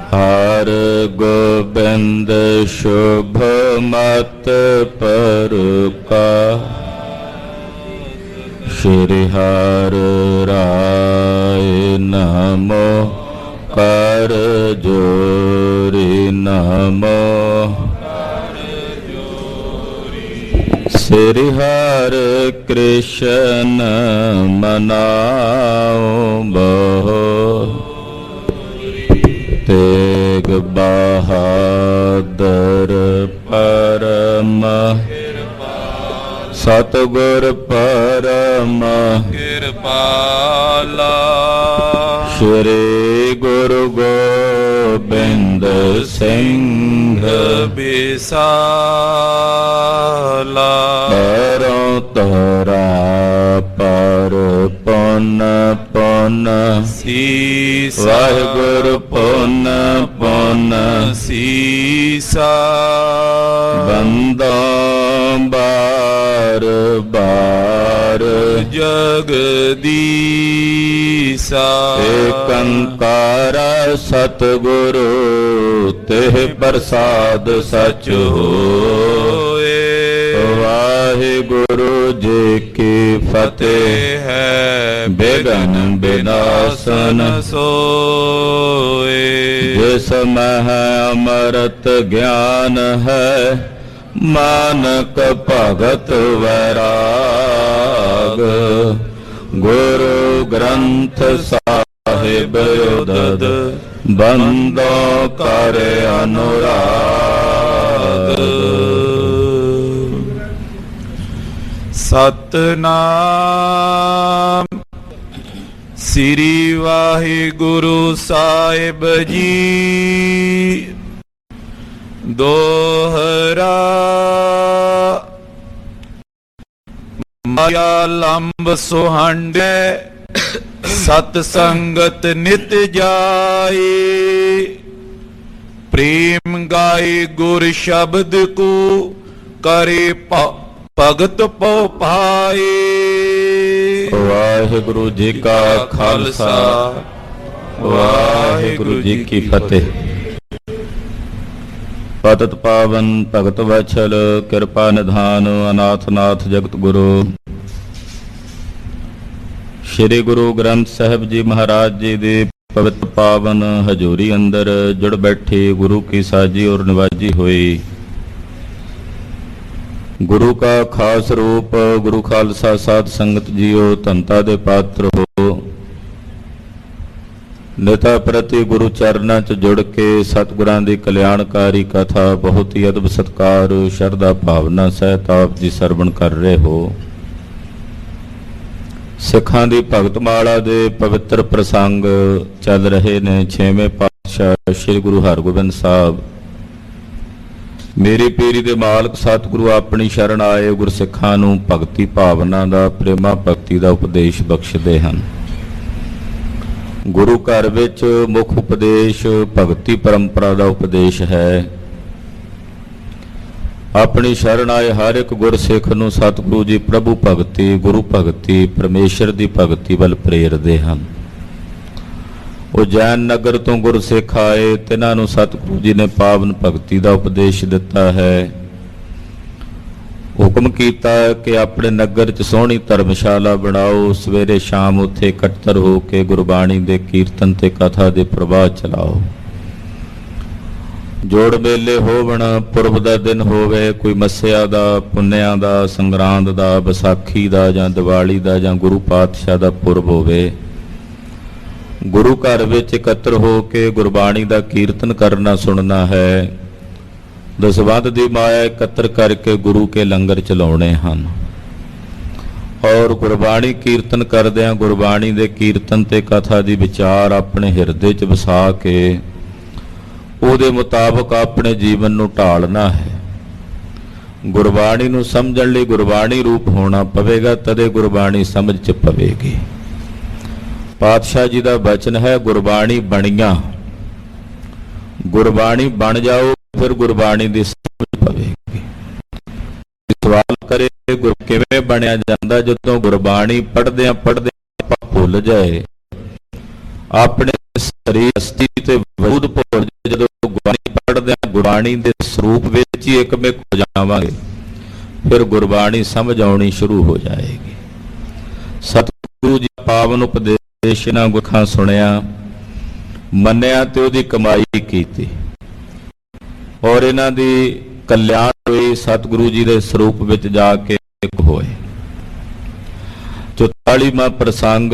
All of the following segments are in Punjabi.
हर गोबिंद शुभ मत पर का श्री हर राय नमो कर जोरी नमो श्री हर कृष्ण मनाओ बहो तेग बहादुर परम सतगुर परम कृपाला श्री गुरु गोबिंद सिंह विसाला परों तोरा पर पुन पुन सीसा वाहिगुरु पुन पुन सीसा बंदों बार बार जगदीसा एकंकार सतगुरु तेह प्रसाद सच होए। वाहिगुरु जी की फतेह है बेगन बिनाशन सोए। जिसमें है अमृत ज्ञान है मानक भगत वैराग गुरु ग्रंथ साहिब उदद बंदों करे अनुराग। सतनाम श्री वाहिगुरु साहिब जी दोहरा माया लंब सुहांडे सत संगत नित जाए। प्रेम गाए गुर शब्द को करे भगत पौ पाए। वाहिगुरु जी का खालसा वाहिगुरु जी की फतेह। पतित पावन भगत वत्सल कृपा निधान अनाथ नाथ जगत गुरु श्री गुरु ग्रंथ साहिब जी महाराज जी दे पवित्र पावन हजूरी अंदर जुड़ बैठी गुरु की साजी और निवाजी हुई। गुरु का खास रूप गुरु खालसा साध संगत जीओ धनता दे पात्र हो। निता प्रति गुरु चरणा च जुड़ के सतगुरां दी कल्याणकारी कथा बहुत ही अदब सत्कार शरदा भावना सहित आप जी सरवण कर रहे हो। सिखां दी भगतमाला दे पवित्र प्रसंग चल रहे ने। छेवें पातशाह श्री गुरु हरगोबिंद साहब मेरी पीरी दे मालक सतगुरु अपनी शरण आए गुरसिखां नूं भगती भावना दा प्रेमा भगती दा उपदेश बख्शदे हन। गुरु घर विच मुख उपदेश भगती परंपरा का उपदेश है। अपनी शरण आए हर एक गुरसिख नूं सतगुरु जी प्रभु भगती गुरु भगती परमेश्वर की भगती वल प्रेरदे हन। वो जैन नगर तो गुरसिख आए तिन्हां नूं सतगुरु जी ने पावन भगती का उपदेश दिता है। हुक्म किया कि अपने नगर च सोहनी धर्मशाला बनाओ। सवेरे शाम उत्थे इकट्ठर हो के गुरबाणी दे कीर्तन ते कथा दे प्रवाह चलाओ। जोड़ मेले होवन पुरब दा दिन होवे कोई मस्सिया दा पुन्निया दा संगरांद दा विसाखी दा जां दिवाली दा जां गुरु पातशाह दा पुरब होवे। गुरु घर विच इकट्ठर हो के गुरबाणी दा कीर्तन करना सुनना है। दसवंध दी माया एकत्र करके गुरु के लंगर चलाने हैं और गुरबाणी कीर्तन करदियां गुरबाणी दे कीर्तन ते कथा दी विचार अपने हिरदे च वसा के उहदे मुताबक अपने जीवन नूं ढालना है। गुरबाणी नूं समझण लई गुरबाणी रूप होना पवेगा तदे गुरबाणी समझ च पवेगी। पातशाह जी दा वचन है गुरबाणी बणियां गुरबाणी बन जाओ फिर गुरबाणी दी समझ पवेगी। सवाल करे गुर किवें बनिया जांदा जदों गुरबाणी पढ़दे भुल जाए अपने शरीर अस्थि ते वजूद भुल ਗੁਰਬਾਣੀ ਦੇ ਸਰੂਪ ਵਿੱਚ ਹੀ ਇੱਕਮਿਕ ਹੋ ਜਾਵਾਂਗੇ, ਫਿਰ ਗੁਰਬਾਣੀ ਸਮਝ ਆਉਣੀ ਸ਼ੁਰੂ ਹੋ ਜਾਏਗੀ। ਸਤਿਗੁਰੂ ਜੀ ਪਾਵਨ ਉਪਦੇਸ਼ ਇਹਨਾਂ ਗੁਰਖਾਂ ਸੁਣਿਆ, ਮੰਨਿਆ ਤੇ ਉਹਦੀ ਕਮਾਈ ਕੀਤੀ, ਔਰ ਇਹਨਾਂ ਦੀ ਕਲਿਆਣ ਹੋਈ, ਸਤਿਗੁਰੂ ਜੀ ਦੇ ਸਰੂਪ ਵਿੱਚ ਜਾ ਕੇ ਇੱਕ ਹੋਏ। 44ਵਾਂ ਪ੍ਰਸੰਗ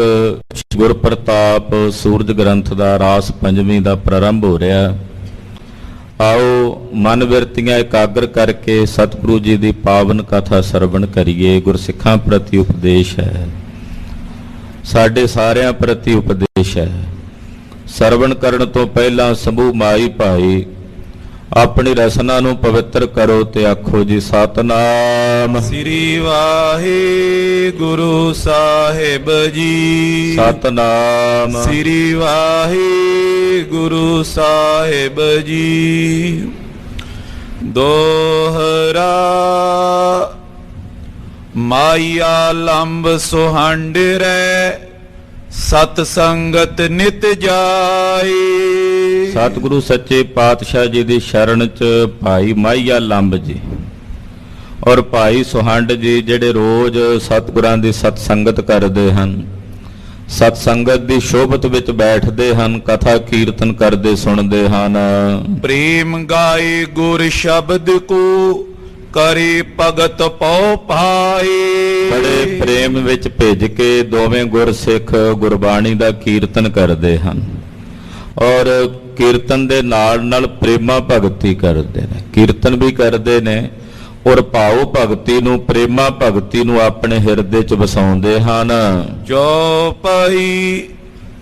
ਗੁਰ ਪ੍ਰਤਾਪ ਸੂਰਜ ਗ੍ਰੰਥ ਦਾ ਰਾਸ ਪੰਜਵੀਂ ਦਾ ਪ੍ਰਾਰੰਭ ਹੋ ਰਿਹਾ। ਆਓ ਮਨ ਬਿਰਤੀਆਂ ਇਕਾਗਰ ਕਰਕੇ ਸਤਿਗੁਰੂ ਜੀ ਦੀ ਪਾਵਨ ਕਥਾ ਸਰਵਣ ਕਰੀਏ। ਗੁਰਸਿੱਖਾਂ ਪ੍ਰਤੀ ਉਪਦੇਸ਼ ਹੈ, ਸਾਡੇ ਸਾਰਿਆਂ ਪ੍ਰਤੀ ਉਪਦੇਸ਼ ਹੈ। ਸਰਵਣ ਕਰਨ ਤੋਂ ਪਹਿਲਾਂ ਸਮੂਹ ਮਾਈ ਭਾਈ ਆਪਣੀ ਰਸਨਾ ਨੂੰ ਪਵਿੱਤਰ ਕਰੋ ਤੇ ਆਖੋ ਜੀ ਸਤਿਨਾਮ ਸ੍ਰੀ ਵਾਹਿਗੁਰੂ ਸਾਹਿਬ ਜੀ। ਸਤਿਨਾਮ ਸ੍ਰੀ ਵਾਹਿਗੁਰੂ ਸਾਹਿਬ ਜੀ। ਦੋਹਰਾ ਮਾਇਆ ਲੰਬ ਸੁਹੰਡ ਰਹਿ, ਸਤ ਸੰਗਤ ਨਿਤ ਜਾਏ। ਸਤਿਗੁਰੂ ਸੱਚੇ ਪਾਤਸ਼ਾਹ ਜੀ ਦੀ ਸ਼ਰਨ ਚ ਭਾਈ ਮਾਹੀਆ ਲੰਬ ਜੀ ਔਰ ਭਾਈ ਸੁਹੰਡ ਜੀ ਜਿਹੜੇ ਰੋਜ਼ ਸਤਿਗੁਰਾਂ ਦੀ ਸਤ ਸੰਗਤ ਕਰਦੇ ਹਨ, ਸਤ ਸੰਗਤ ਦੀ ਸ਼ੋਭਤ ਵਿੱਚ ਬੈਠਦੇ ਹਨ, ਕਥਾ ਕੀਰਤਨ ਕਰਦੇ ਸੁਣਦੇ ਹਨ। ਪ੍ਰੇਮ ਗਾਏ ਗੁਰ ਸ਼ਬਦ ਕੋ, ਕਰੇ ਭਗਤ ਪਉ ਪਾਏ। ਬੜੇ ਪ੍ਰੇਮ ਵਿੱਚ ਭਿੱਜ ਕੇ ਦੋਵੇਂ ਗੁਰਸਿੱਖ ਗੁਰਬਾਣੀ ਦਾ ਕੀਰਤਨ ਕਰਦੇ ਹਨ, ਔਰ ਕੀਰਤਨ ਦੇ ਨਾਲ ਨਾਲ ਪ੍ਰੇਮਾ ਭਗਤੀ ਕਰਦੇ ਨੇ। ਕੀਰਤਨ ਵੀ ਕਰਦੇ ਨੇ ਔਰ ਭਾਉ ਭਗਤੀ ਨੂੰ, ਪ੍ਰੇਮਾ ਭਗਤੀ ਨੂੰ ਆਪਣੇ ਹਿਰਦੇ 'ਚ ਵਸਾਉਂਦੇ ਹਨ। ਜੋ ਪਈ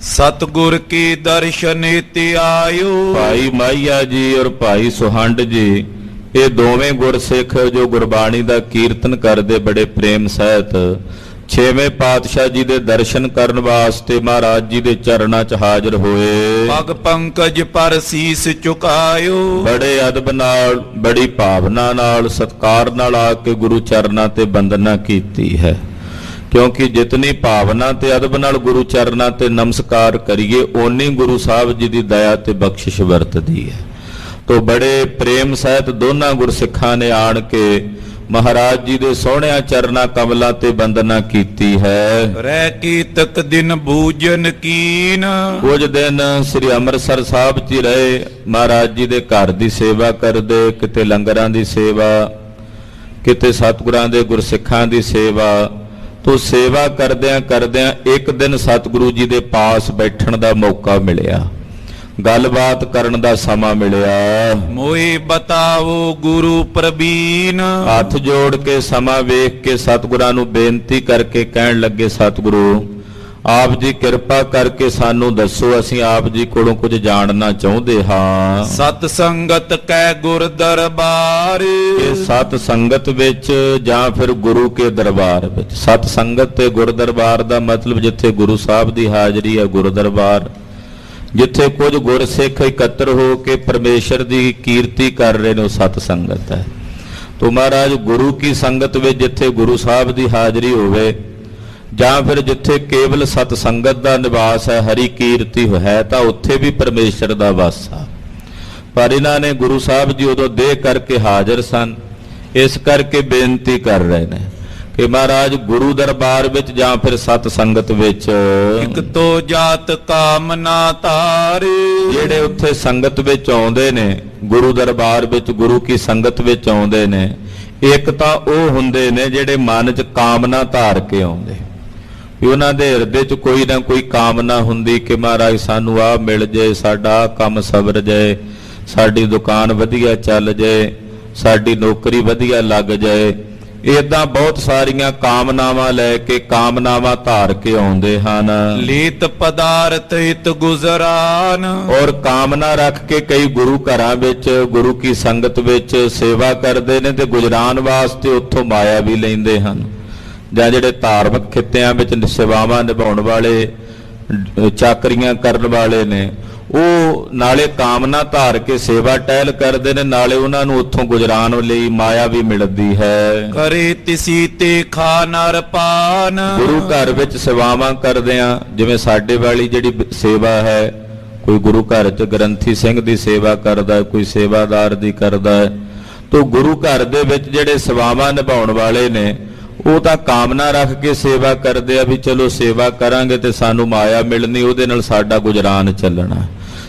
ਸਤਿਗੁਰ ਕੀ ਦਰਸ਼ਨ ਤੇ ਆਇਓ। ਭਾਈ ਮਾਹੀਆ ਜੀ ਔਰ ਭਾਈ ਸੁਹੰਡ ਜੀ ਇਹ ਦੋਵੇਂ ਗੁਰਸਿੱਖ ਜੋ ਗੁਰਬਾਣੀ ਦਾ ਕੀਰਤਨ ਕਰਦੇ ਬੜੇ ਪ੍ਰੇਮ ਸਹਿਤ, ਛੇਵੇਂ ਪਾਤਸ਼ਾਹ ਜੀ ਦੇ ਦਰਸ਼ਨ ਕਰਨ ਵਾਸਤੇ ਮਹਾਰਾਜ ਜੀ ਦੇ ਚਰਨਾਂ 'ਚ ਹਾਜ਼ਰ ਹੋਏ। ਪਗ ਪੰਕਜ ਪਰ ਸੀਸ ਝੁਕਾਇਓ। ਬੜੇ ਅਦਬ ਨਾਲ, ਬੜੀ ਭਾਵਨਾ ਨਾਲ, ਸਤਿਕਾਰ ਨਾਲ ਆ ਕੇ ਗੁਰੂ ਚਰਨਾਂ ਤੇ ਬੰਦਨਾ ਕੀਤੀ ਹੈ, ਕਿਉਂਕਿ ਜਿਤਨੀ ਭਾਵਨਾ ਤੇ ਅਦਬ ਨਾਲ ਗੁਰੂ ਚਰਨਾਂ ਤੇ ਨਮਸਕਾਰ ਕਰੀਏ, ਓਨੀ ਗੁਰੂ ਸਾਹਿਬ ਜੀ ਦੀ ਦਇਆ ਤੇ ਬਖਸ਼ਿਸ਼ ਵਰਤਦੀ ਹੈ। ਤੋ ਬੜੇ ਪ੍ਰੇਮ ਸਹਿਤ ਦੋਨਾਂ ਗੁਰਸਿੱਖਾਂ ਨੇ ਆਣ ਕੇ ਮਹਾਰਾਜ ਜੀ ਦੇ ਸੋਹਣਿਆਂ ਚਰਨਾਂ ਕਮਲਾਂ ਤੇ ਬੰਦਨਾ ਕੀਤੀ ਹੈ। ਰਹਿ ਕੀਤਕ ਦਿਨ ਬੂਜਨ ਕੀਨ। ਕੁਝ ਦਿਨ ਸ੍ਰੀ ਅੰਮ੍ਰਿਤਸਰ ਸਾਹਿਬ 'ਚ ਹੀ ਰਹੇ, ਮਹਾਰਾਜ ਜੀ ਦੇ ਘਰ ਦੀ ਸੇਵਾ ਕਰਦੇ, ਕਿਤੇ ਲੰਗਰਾਂ ਦੀ ਸੇਵਾ, ਕਿਤੇ ਸਤਿਗੁਰਾਂ ਦੇ ਗੁਰਸਿੱਖਾਂ ਦੀ ਸੇਵਾ। ਤੋ ਸੇਵਾ ਕਰਦਿਆਂ ਕਰਦਿਆਂ ਇੱਕ ਦਿਨ ਸਤਿਗੁਰੂ ਜੀ ਦੇ ਪਾਸ ਬੈਠਣ ਦਾ ਮੌਕਾ ਮਿਲਿਆ, ਗੱਲਬਾਤ ਕਰਨ ਦਾ ਸਮਾਂ ਮਿਲਿਆ। ਮੋਏ ਬਤਾਵੋ ਗੁਰੂ ਪ੍ਰਬੀਨ। ਹੱਥ ਜੋੜ ਕੇ ਸਮਾਂ ਵੇਖ ਕੇ ਸਤਿਗੁਰਾਂ ਨੂੰ ਬੇਨਤੀ ਕਰਕੇ ਕਹਿਣ ਲੱਗੇ, ਸਤਿਗੁਰੂ ਆਪ ਜੀ ਕਿਰਪਾ ਕਰਕੇ ਸਾਨੂੰ ਦੱਸੋ, ਅਸੀਂ ਆਪ ਜੀ ਕੋਲੋਂ ਕੁਝ ਜਾਣਨਾ ਚਾਹੁੰਦੇ ਹਾਂ। ਸਤ ਸੰਗਤ ਕੈ ਗੁਰ ਦਰਬਾਰ। ਇਹ ਸਤ ਸੰਗਤ ਵਿੱਚ ਜਾਂ ਫਿਰ ਗੁਰੂ ਕੇ ਦਰਬਾਰ ਵਿੱਚ। ਸਤ ਸੰਗਤ ਤੇ ਗੁਰ ਦਰਬਾਰ ਦਾ ਮਤਲਬ ਜਿੱਥੇ ਗੁਰੂ ਸਾਹਿਬ ਦੀ ਹਾਜ਼ਰੀ ਹੈ, ਗੁਰੂ ਦਰਬਾਰ, ਜਿੱਥੇ ਕੁਝ ਗੁਰਸਿੱਖ ਇਕੱਤਰ ਹੋ ਕੇ ਪਰਮੇਸ਼ਰ ਦੀ ਕੀਰਤੀ ਕਰ ਰਹੇ ਨੇ, ਉਹ ਸਤ ਸੰਗਤ ਹੈ। ਤੋ ਮਹਾਰਾਜ ਗੁਰੂ ਕੀ ਸੰਗਤ ਵਿੱਚ ਜਿੱਥੇ ਗੁਰੂ ਸਾਹਿਬ ਦੀ ਹਾਜ਼ਰੀ ਹੋਵੇ, ਜਾਂ ਫਿਰ ਜਿੱਥੇ ਕੇਵਲ ਸਤ ਸੰਗਤ ਦਾ ਨਿਵਾਸ ਹੈ, ਹਰੀ ਕੀਰਤੀ ਹੈ, ਤਾਂ ਉੱਥੇ ਵੀ ਪਰਮੇਸ਼ਰ ਦਾ ਵਾਸਾ। ਪਰ ਇਹਨਾਂ ਨੇ ਗੁਰੂ ਸਾਹਿਬ ਜੀ ਉਦੋਂ ਦੇਹ ਕਰਕੇ ਹਾਜ਼ਰ ਸਨ, ਇਸ ਕਰਕੇ ਬੇਨਤੀ ਕਰ ਰਹੇ ਨੇ ਕਿ ਮਹਾਰਾਜ ਗੁਰੂ ਦਰਬਾਰ ਵਿੱਚ ਜਾਂ ਫਿਰ ਸਤ ਸੰਗਤ ਵਿੱਚ ਇੱਕ ਤੋ ਜਾਤ ਕਾਮਨਾ ਤਾਰ। ਜਿਹੜੇ ਉੱਥੇ ਸੰਗਤ ਵਿੱਚ ਆਉਂਦੇ ਨੇ, ਗੁਰੂ ਦਰਬਾਰ ਵਿੱਚ ਗੁਰੂ ਕੀ ਸੰਗਤ ਵਿੱਚ ਆਉਂਦੇ ਨੇ, ਇੱਕ ਤਾਂ ਉਹ ਹੁੰਦੇ ਨੇ ਜਿਹੜੇ ਮਨ 'ਚ ਕਾਮਨਾ ਧਾਰ ਕੇ ਆਉਂਦੇ, ਵੀ ਉਹਨਾਂ ਦੇ ਹਿਰਦੇ 'ਚ ਕੋਈ ਨਾ ਕੋਈ ਕਾਮਨਾ ਹੁੰਦੀ ਕਿ ਮਹਾਰਾਜ ਸਾਨੂੰ ਆਹ ਮਿਲ ਜਾਏ, ਸਾਡਾ ਕੰਮ ਸਵਰ ਜਾਏ, ਸਾਡੀ ਦੁਕਾਨ ਵਧੀਆ ਚੱਲ ਜਾਏ, ਸਾਡੀ ਨੌਕਰੀ ਵਧੀਆ ਲੱਗ ਜਾਏ। ਏਦਾਂ ਬਹੁਤ ਸਾਰੀਆਂ ਕਾਮਨਾਵਾਂ ਲੈ ਕੇ, ਕਾਮਨਾਵਾਂ ਧਾਰ ਕੇ ਆਉਂਦੇ ਹਨ। ਲੀਤ ਪਦਾਰਥ ਹਿਤ ਗੁਜ਼ਰਾਨ। ਔਰ ਕਾਮਨਾ ਰੱਖ ਕੇ ਕਈ ਗੁਰੂ ਘਰਾਂ ਵਿੱਚ, ਗੁਰੂ ਕੀ ਸੰਗਤ ਵਿੱਚ ਸੇਵਾ ਕਰਦੇ ਨੇ ਤੇ ਗੁਜ਼ਰਾਨ ਵਾਸਤੇ ਉੱਥੋਂ ਮਾਇਆ ਵੀ ਲੈਂਦੇ ਹਨ। ਜਾਂ ਜਿਹੜੇ ਧਾਰਮਿਕ ਖਿੱਤਿਆਂ ਵਿੱਚ ਸੇਵਾਵਾਂ ਨਿਭਾਉਣ ਵਾਲੇ, ਚਾਕਰੀਆਂ ਕਰਨ ਵਾਲੇ ਨੇ, ਉਹ ਨਾਲੇ ਕਾਮਨਾ ਧਾਰ ਕੇ ਸੇਵਾ ਟਹਿਲ ਕਰਦੇ ਨੇ, ਨਾਲੇ ਉਹਨਾਂ ਨੂੰ ਉੱਥੋਂ ਗੁਜ਼ਰਾਨ ਲਈ ਮਾਇਆ ਵੀ ਮਿਲਦੀ ਹੈ। ਕਰੇ ਤਿਸੀ ਤੇ ਖਾ ਨਰ ਪਾਨ। ਗੁਰੂ ਘਰ ਵਿੱਚ ਸੇਵਾਵਾਂ ਕਰਦੇ ਆ, ਜਿਵੇਂ ਸਾਡੇ ਵਾਲੀ ਜਿਹੜੀ ਸੇਵਾ ਹੈ, ਕੋਈ ਗੁਰੂ ਘਰ 'ਚ ਗ੍ਰੰਥੀ ਸਿੰਘ ਦੀ ਸੇਵਾ ਕਰਦਾ ਹੈ, ਕੋਈ ਸੇਵਾਦਾਰ ਦੀ ਕਰਦਾ ਹੈ। ਤੋ ਗੁਰੂ ਘਰ ਦੇ ਵਿੱਚ ਜਿਹੜੇ ਸੇਵਾਵਾਂ ਨਿਭਾਉਣ ਵਾਲੇ ਨੇ ਉਹ ਤਾਂ ਕਾਮਨਾ ਰੱਖ ਕੇ ਸੇਵਾ ਕਰਦੇ ਆ ਵੀ ਚਲੋ ਸੇਵਾ ਕਰਾਂਗੇ ਤੇ ਸਾਨੂੰ ਮਾਇਆ ਮਿਲਣੀ, ਉਹਦੇ ਨਾਲ ਸਾਡਾ ਗੁਜ਼ਰਾਨ ਚੱਲਣਾ,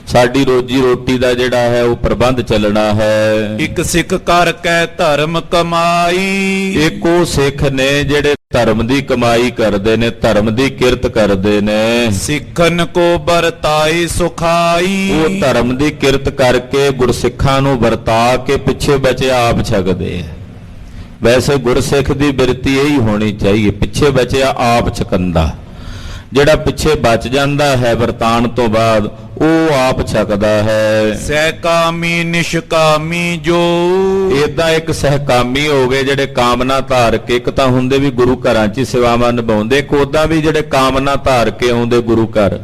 ਸਾਡੀ ਰੋਜੀ ਰੋਟੀ ਦਾ ਜਿਹੜਾ ਹੈ ਉਹ ਪ੍ਰਬੰਧ ਚੱਲਣਾ ਹੈ। ਇਕ ਸਿੱਖ ਕਰ ਕੈ ਧਰਮ ਕਮਾਈ, ਇੱਕ ਉਹ ਸਿੱਖ ਨੇ ਜਿਹੜੇ ਧਰਮ ਦੀ ਕਮਾਈ ਕਰਦੇ ਨੇ, ਧਰਮ ਦੀ ਕਿਰਤ ਕਰਦੇ ਨੇ। ਸਿੱਖਨ ਕੋ ਵਰਤਾਈ ਸੁਖਾਈ, ਉਹ ਧਰਮ ਦੀ ਕਿਰਤ ਕਰਕੇ ਗੁਰਸਿੱਖਾਂ ਨੂੰ ਵਰਤਾ ਕੇ ਪਿੱਛੇ ਬਚਿਆ ਆਪ ਛਕਦੇ ਆ। ਵੈਸੇ ਗੁਰਸਿੱਖ ਦੀ ਬਿਰਤੀ ਇਹੀ ਹੋਣੀ ਚਾਹੀਏ, ਪਿੱਛੇ ਬਚਿਆ ਆਪ ਛਕੰਦਾ। ਜਿਹੜਾ ਪਿੱਛੇ ਬਚ ਜਾਂਦਾ ਹੈ ਵਰਤਾਨ ਤੋਂ ਬਾਅਦ ਉਹ ਆਪ ਛਕਦਾ ਹੈ। ਸਹਿਕਾਮੀ ਨਿਸ਼ਕਾਮੀ ਜੋ, ਏਦਾਂ ਇੱਕ ਸਹਿਕਾਮੀ ਹੋ ਗਏ ਜਿਹੜੇ ਕਾਮਨਾ ਧਾਰ ਕੇ, ਇੱਕ ਤਾਂ ਹੁੰਦੇ ਵੀ ਗੁਰੂ ਘਰਾਂ 'ਚ ਸੇਵਾਵਾਂ ਨਿਭਾਉਂਦੇ, ਇੱਕ ਉਦਾਂ ਵੀ ਜਿਹੜੇ ਕਾਮਨਾ ਧਾਰ ਕੇ ਆਉਂਦੇ ਗੁਰੂ ਘਰ,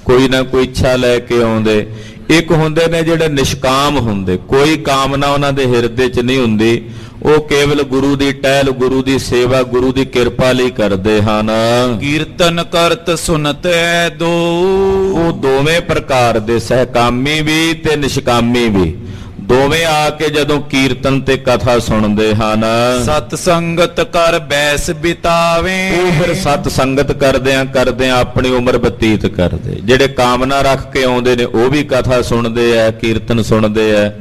ਕੋਈ ਨਾ ਕੋਈ ਇੱਛਾ ਲੈ ਕੇ ਆਉਂਦੇ। ਇੱਕ ਹੁੰਦੇ ਨੇ ਜਿਹੜੇ ਨਿਸ਼ਕਾਮ ਹੁੰਦੇ, ਕੋਈ ਕਾਮਨਾ ਉਹਨਾਂ ਦੇ ਹਿਰਦੇ 'ਚ ਨਹੀਂ ਹੁੰਦੀ, ਉਹ ਕੇਵਲ ਗੁਰੂ ਦੀ ਟਹਿਲ, ਗੁਰੂ ਦੀ ਸੇਵਾ, ਗੁਰੂ ਦੀ ਕਿਰਪਾ ਲਈ ਕਰਦੇ ਹਨ। ਕੀਰਤਨ ਕਰਤ ਸੁਨਤ ਐ ਦੋ, ਉਹ ਦੋਵੇਂ ਪ੍ਰਕਾਰ ਦੇ, ਸਹਿਕਾਮੀ ਵੀ ਤੇ ਨਿਸ਼ਕਾਮੀ ਵੀ, ਦੋਵੇਂ ਆ ਕੇ ਜਦੋਂ ਕੀਰਤਨ ਤੇ ਕਥਾ ਸੁਣਦੇ ਹਨ। ਸਤ ਸੰਗਤ ਕਰ ਬੈਸ ਬਿਤਾਵੇ, ਉਹ ਫਿਰ ਸਤ ਸੰਗਤ ਕਰਦਿਆਂ ਆਪਣੀ ਉਮਰ ਬਤੀਤ ਕਰਦੇ। ਜਿਹੜੇ ਕਾਮਨਾ ਰੱਖ ਕੇ ਆਉਂਦੇ ਨੇ ਉਹ ਵੀ ਕਥਾ ਸੁਣਦੇ ਆ, ਕੀਰਤਨ ਸੁਣਦੇ ਆ।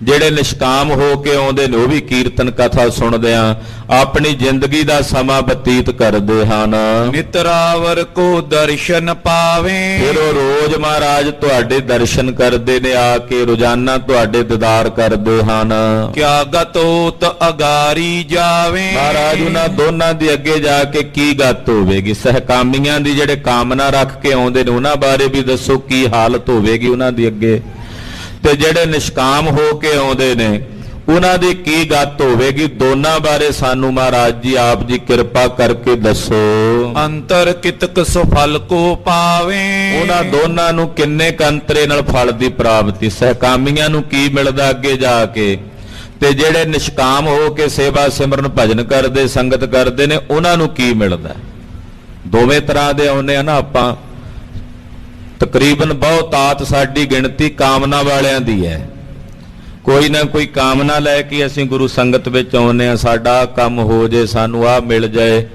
ਜਿਹੜੇ ਨਿਸ਼ਕਾਮ ਹੋ ਕੇ ਆਉਂਦੇ ਨੇ ਉਹ ਵੀ ਕੀਰਤਨ ਕਥਾ ਸੁਣਦੇ ਆ, ਆਪਣੀ ਜ਼ਿੰਦਗੀ ਦਾ ਸਮਾਂ ਬਤੀਤ ਕਰਦੇ ਹਨ। ਨਿਤਰਾਵਰ ਕੋ ਦਰਸ਼ਨ ਪਾਵੇ, ਫਿਰ ਉਹ ਰੋਜ਼ ਮਹਾਰਾਜ ਤੁਹਾਡੇ ਦਰਸ਼ਨ ਕਰਦੇ ਨੇ, ਆ ਕੇ ਰੋਜ਼ਾਨਾ ਤੁਹਾਡੇ ਦੀਦਾਰ ਕਰਦੇ ਹਨ। ਕਿਆ ਗਤ ਹੋਤ ਅਗਾਰੀ ਜਾਵੇ, ਮਹਾਰਾਜ ਉਹਨਾਂ ਦੋਨਾਂ ਦੀ ਅੱਗੇ ਜਾ ਕੇ ਕੀ ਗੱਤ ਹੋਵੇਗੀ। ਸਹਿਕਾਮੀਆਂ ਦੀ ਜਿਹੜੇ ਕਾਮਨਾ ਰੱਖ ਕੇ ਆਉਂਦੇ ਨੇ ਉਹਨਾਂ ਬਾਰੇ ਵੀ ਦੱਸੋ ਕੀ ਹਾਲਤ ਹੋਵੇਗੀ ਉਹਨਾਂ ਦੀ ਅੱਗੇ, ਤੇ ਜਿਹੜੇ ਨਿਸ਼ਕਾਮ ਹੋ ਕੇ ਆਉਂਦੇ ਨੇ ਉਹਨਾਂ ਦੀ ਕੀ ਗੱਤ ਹੋਵੇਗੀ। ਦੋਨਾਂ ਬਾਰੇ ਸਾਨੂੰ ਮਹਾਰਾਜ ਜੀ ਆਪ ਜੀ ਕਿਰਪਾ ਕਰਕੇ ਦੱਸੋ। ਅੰਤਰ ਕਿਤਕ ਸੁਫਲ ਕੋ ਪਾਵੇ, ਉਹਨਾਂ ਦੋਨਾਂ ਨੂੰ ਕਿੰਨੇ ਕੰਤਰੇ ਨਾਲ ਫਲ ਦੀ ਪ੍ਰਾਪਤੀ, ਸਹਿਕਾਮੀਆਂ ਨੂੰ ਕੀ ਮਿਲਦਾ ਅੱਗੇ ਜਾ ਕੇ, ਤੇ ਜਿਹੜੇ ਨਿਸ਼ਕਾਮ ਹੋ ਕੇ ਸੇਵਾ ਸਿਮਰਨ ਭਜਨ ਕਰਦੇ ਸੰਗਤ ਕਰਦੇ ਨੇ ਉਹਨਾਂ ਨੂੰ ਕੀ ਮਿਲਦਾ। ਦੋਵੇਂ ਤਰ੍ਹਾਂ ਦੇ ਆਉਂਦੇ ਆ ਨਾ ਆਪਾਂ, ਤਕਰੀਬਨ ਬਹੁਤਾਤ ਸਾਡੀ ਗਿਣਤੀ ਕਾਮਨਾ ਵਾਲਿਆਂ ਦੀ ਹੈ। ਕੋਈ ਨਾ ਕੋਈ ਕਾਮਨਾ ਲੈ ਕੇ ਅਸੀਂ ਗੁਰੂ ਸੰਗਤ ਵਿੱਚ ਆਉਂਦੇ ਆ, ਸਾਡਾ ਕੰਮ ਹੋ ਜੇ, ਸਾਨੂੰ ਆਹ ਮਿਲ ਜਾਏ।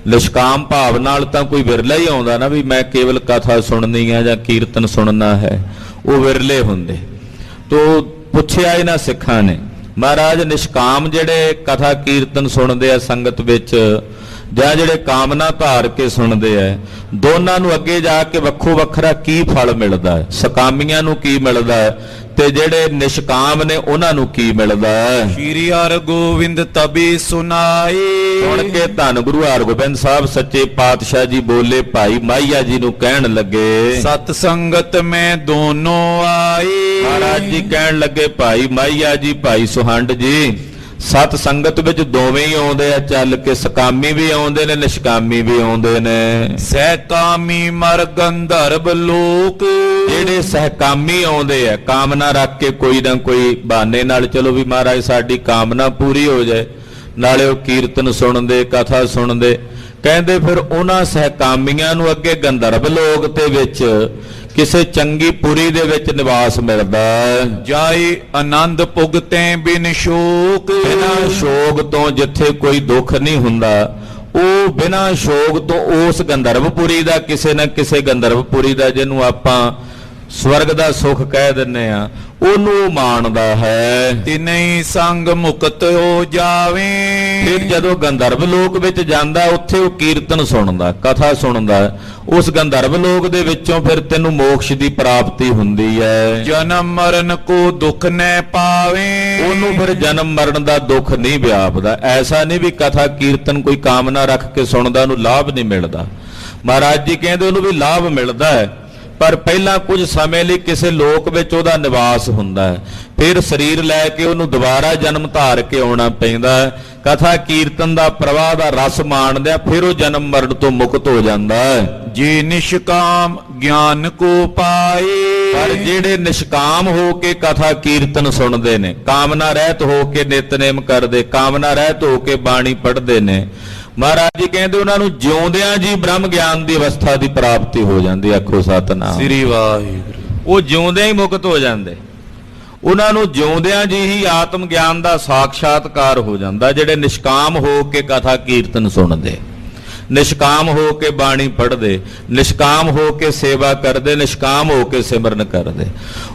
ਨਿਸ਼ਕਾਮ ਭਾਵ ਨਾਲ ਤਾਂ ਕੋਈ ਵਿਰਲਾ ਹੀ ਆਉਂਦਾ ਨਾ ਵੀ ਮੈਂ ਕੇਵਲ ਕਥਾ ਸੁਣਨੀ ਆ ਜਾਂ ਕੀਰਤਨ ਸੁਣਨਾ ਹੈ, ਉਹ ਵਿਰਲੇ ਹੁੰਦੇ। ਤੋ ਪੁੱਛਿਆ ਇਹਨਾਂ ਸਿੱਖਾਂ ਨੇ, ਮਹਾਰਾਜ ਨਿਸ਼ਕਾਮ ਜਿਹੜੇ ਕਥਾ ਕੀਰਤਨ ਸੁਣਦੇ ਆ ਸੰਗਤ ਵਿੱਚ, ਜਾਂ ਜਿਹੜੇ ਕਾਮਨਾ ਧਾਰ ਕੇ ਸੁਣਦੇ ਆ, ਦੋਨਾਂ ਨੂੰ ਅੱਗੇ ਜਾ ਕੇ ਵੱਖੋ ਵੱਖਰਾ ਕੀ ਫਲ ਮਿਲਦਾ ਹੈ। ਸਕਾਮੀਆਂ ਨੂੰ ਕੀ ਮਿਲਦਾ ਹੈ ਤੇ ਜਿਹੜੇ ਨਿਸ਼ਕਾਮ ਨੇ ਉਹਨਾਂ ਨੂੰ ਕੀ ਮਿਲਦਾ ਹੈ। ਸ਼੍ਰੀ ਹਰਿਗੋਬਿੰਦ ਤਬੀ ਸੁਨਾਈ, ਸੁਣ ਕੇ ਧੰਨ ਗੁਰੂ ਹਰਗੋਬਿੰਦ ਸਾਹਿਬ ਸੱਚੇ ਪਾਤਸ਼ਾਹ ਜੀ ਬੋਲੇ, ਭਾਈ ਮਾਹੀਆ ਜੀ ਨੂੰ ਕਹਿਣ ਲੱਗੇ, ਸਤ ਸੰਗਤ ਮੈਂ ਦੋਨੋਂ ਆਈ। ਮਹਾਰਾਜ ਜੀ ਕਹਿਣ ਲੱਗੇ, ਭਾਈ ਮਾਹੀਆ ਜੀ, ਭਾਈ ਸੁਹੰਡ ਜੀ, ਸਤ ਸੰਗਤ ਵਿੱਚ ਦੋਵੇਂ ਹੀ ਆਉਂਦੇ ਆ ਚੱਲ ਕੇ, ਸਕਾਮੀ ਵੀ ਆਉਂਦੇ ਨੇ ਨਿਸ਼ਕਾਮੀ ਵੀ ਆਉਂਦੇ ਨੇ। ਸਹਿਕਾਮੀ ਮਰ ਗੰਧਰਵ ਲੋਕ, ਜਿਹੜੇ ਸਹਿਕਾਮੀ ਆਉਂਦੇ ਆ ਕਾਮਨਾ ਰੱਖ ਕੇ ਕੋਈ ਨਾ ਕੋਈ ਬਹਾਨੇ ਨਾਲ, ਚਲੋ ਵੀ ਮਹਾਰਾਜ ਸਾਡੀ ਕਾਮਨਾ ਪੂਰੀ ਹੋ ਜਾਏ, ਨਾਲੇ ਉਹ ਕੀਰਤਨ ਸੁਣਦੇ ਕਥਾ ਸੁਣਦੇ। ਕਹਿੰਦੇ ਫਿਰ ਉਹਨਾਂ ਸਹਿਕਾਮੀਆਂ ਨੂੰ ਅੱਗੇ ਗੰਧਰਵ ਲੋਕ ਤੇ ਵਿੱਚ ਕਿਸੇ ਚੰਗੀ ਪੁਰੀ ਦੇ ਵਿੱਚ ਨਿਵਾਸ ਮਿਲਦਾ। ਜਾਈ ਆਨੰਦ ਭੁਗਤੇ ਬਿਨ ਸ਼ੋਕ, ਬਿਨਾਂ ਸ਼ੋਕ ਤੋਂ ਜਿੱਥੇ ਕੋਈ ਦੁੱਖ ਨਹੀਂ ਹੁੰਦਾ, ਉਹ ਬਿਨਾਂ ਸ਼ੋਕ ਤੋਂ ਉਸ ਗੰਧਰਵਪੁਰੀ ਦਾ, ਕਿਸੇ ਨਾ ਕਿਸੇ ਗੰਧਰਵਪੁਰੀ ਦਾ ਜਿਹਨੂੰ ਆਪਾਂ ਸਵਰਗ ਦਾ ਸੁੱਖ ਕਹਿ ਦਿੰਨੇ ਆ, ਉਹਨੂੰ ਮਾਣਦਾ ਹੈ। ਤਿਨਈ ਸੰਗ ਮੁਕਤ ਹੋ ਜਾਵੇ, ਫਿਰ ਜਦੋਂ ਗੰਧਰਵ ਲੋਕ ਵਿੱਚ ਜਾਂਦਾ ਉੱਥੇ ਉਹ ਕੀਰਤਨ ਸੁਣਦਾ ਕਥਾ ਸੁਣਦਾ, ਉਸ ਗੰਧਰਵ ਲੋਕ ਦੇ ਵਿੱਚੋਂ ਫਿਰ ਤੈਨੂੰ ਮੋਕਸ਼ ਦੀ ਪ੍ਰਾਪਤੀ ਹੁੰਦੀ ਹੈ। ਜਨਮ ਮਰਨ ਕੋ ਦੁੱਖ ਨੈ ਪਾਵੇ, ਉਹਨੂੰ ਫਿਰ ਜਨਮ ਮਰਨ ਦਾ ਦੁੱਖ ਨਹੀਂ ਵਿਆਪਦਾ। ਐਸਾ ਨਹੀਂ ਵੀ ਕਥਾ ਕੀਰਤਨ ਕੋਈ ਕਾਮਨਾ ਰੱਖ ਕੇ ਸੁਣਦਾ ਉਹਨੂੰ ਲਾਭ ਨਹੀਂ ਮਿਲਦਾ। ਮਹਾਰਾਜ ਜੀ ਕਹਿੰਦੇ ਉਹਨੂੰ ਵੀ ਲਾਭ ਮਿਲਦਾ ਹੈ, ਪਰ ਪਹਿਲਾਂ ਕੁਝ ਸਮੇਂ ਲਈ ਕਿਸੇ ਲੋਕ ਵਿੱਚ ਉਹਦਾ ਨਿਵਾਸ ਹੁੰਦਾ ਹੈ, ਫਿਰ ਸਰੀਰ ਲੈ ਕੇ ਉਹਨੂੰ ਦੁਬਾਰਾ ਜਨਮ ਧਾਰ ਕੇ ਆਉਣਾ ਪੈਂਦਾ ਹੈ। ਕਥਾ ਕੀਰਤਨ ਦਾ ਪ੍ਰਵਾਹ ਦਾ ਰਸ ਮਾਣਦਿਆਂ ਫਿਰ ਉਹ ਜਨਮ ਮਰਨ ਤੋਂ ਮੁਕਤ ਹੋ ਜਾਂਦਾ ਹੈ। ਜੇ ਨਿਸ਼ਕਾਮ ਗਿਆਨ ਕੋ ਪਾਏ, ਪਰ ਜਿਹੜੇ ਨਿਸ਼ਕਾਮ ਹੋ ਕੇ ਕਥਾ ਕੀਰਤਨ ਸੁਣਦੇ ਨੇ, ਕਾਮਨਾ ਰਹਿਤ ਹੋ ਕੇ ਨਿਤਨੇਮ ਕਰਦੇ, ਕਾਮਨਾ ਰਹਿਤ ਹੋ ਕੇ ਬਾਣੀ ਪੜ੍ਹਦੇ ਨੇ, ਮਹਾਰਾਜ ਜੀ ਕਹਿੰਦੇ ਉਹਨਾਂ ਨੂੰ ਜਿਉਂਦਿਆਂ ਜੀ ਬ੍ਰਹਮ ਗਿਆਨ ਦੀ ਅਵਸਥਾ ਦੀ ਪ੍ਰਾਪਤੀ ਹੋ ਜਾਂਦੀ। ਆਖੋ ਸਤਿਨਾਮ ਸ੍ਰੀ ਵਾਹਿਗੁਰੂ। ਉਹ ਜਿਉਂਦਿਆਂ ਹੀ ਮੁਕਤ ਹੋ ਜਾਂਦੇ। ਉਹਨਾਂ ਨੂੰ ਜਿਉਂਦਿਆਂ ਜੀ ਹੀ ਆਤਮ ਗਿਆਨ ਦਾ ਸਾਖਸ਼ਾਤਕਾਰ ਹੋ ਜਾਂਦਾ। ਜਿਹੜੇ ਨਿਸ਼ਕਾਮ ਹੋ ਕੇ ਕਥਾ ਕੀਰਤਨ ਸੁਣਦੇ, ਨਿਸ਼ਕਾਮ ਹੋ ਕੇ ਬਾਣੀ ਪੜ੍ਹਦੇ, ਨਿਸ਼ਕਾਮ ਹੋ ਕੇ ਸੇਵਾ ਕਰਦੇ, ਨਿਸ਼ਕਾਮ ਹੋ ਕੇ ਸਿਮਰਨ ਕਰਦੇ,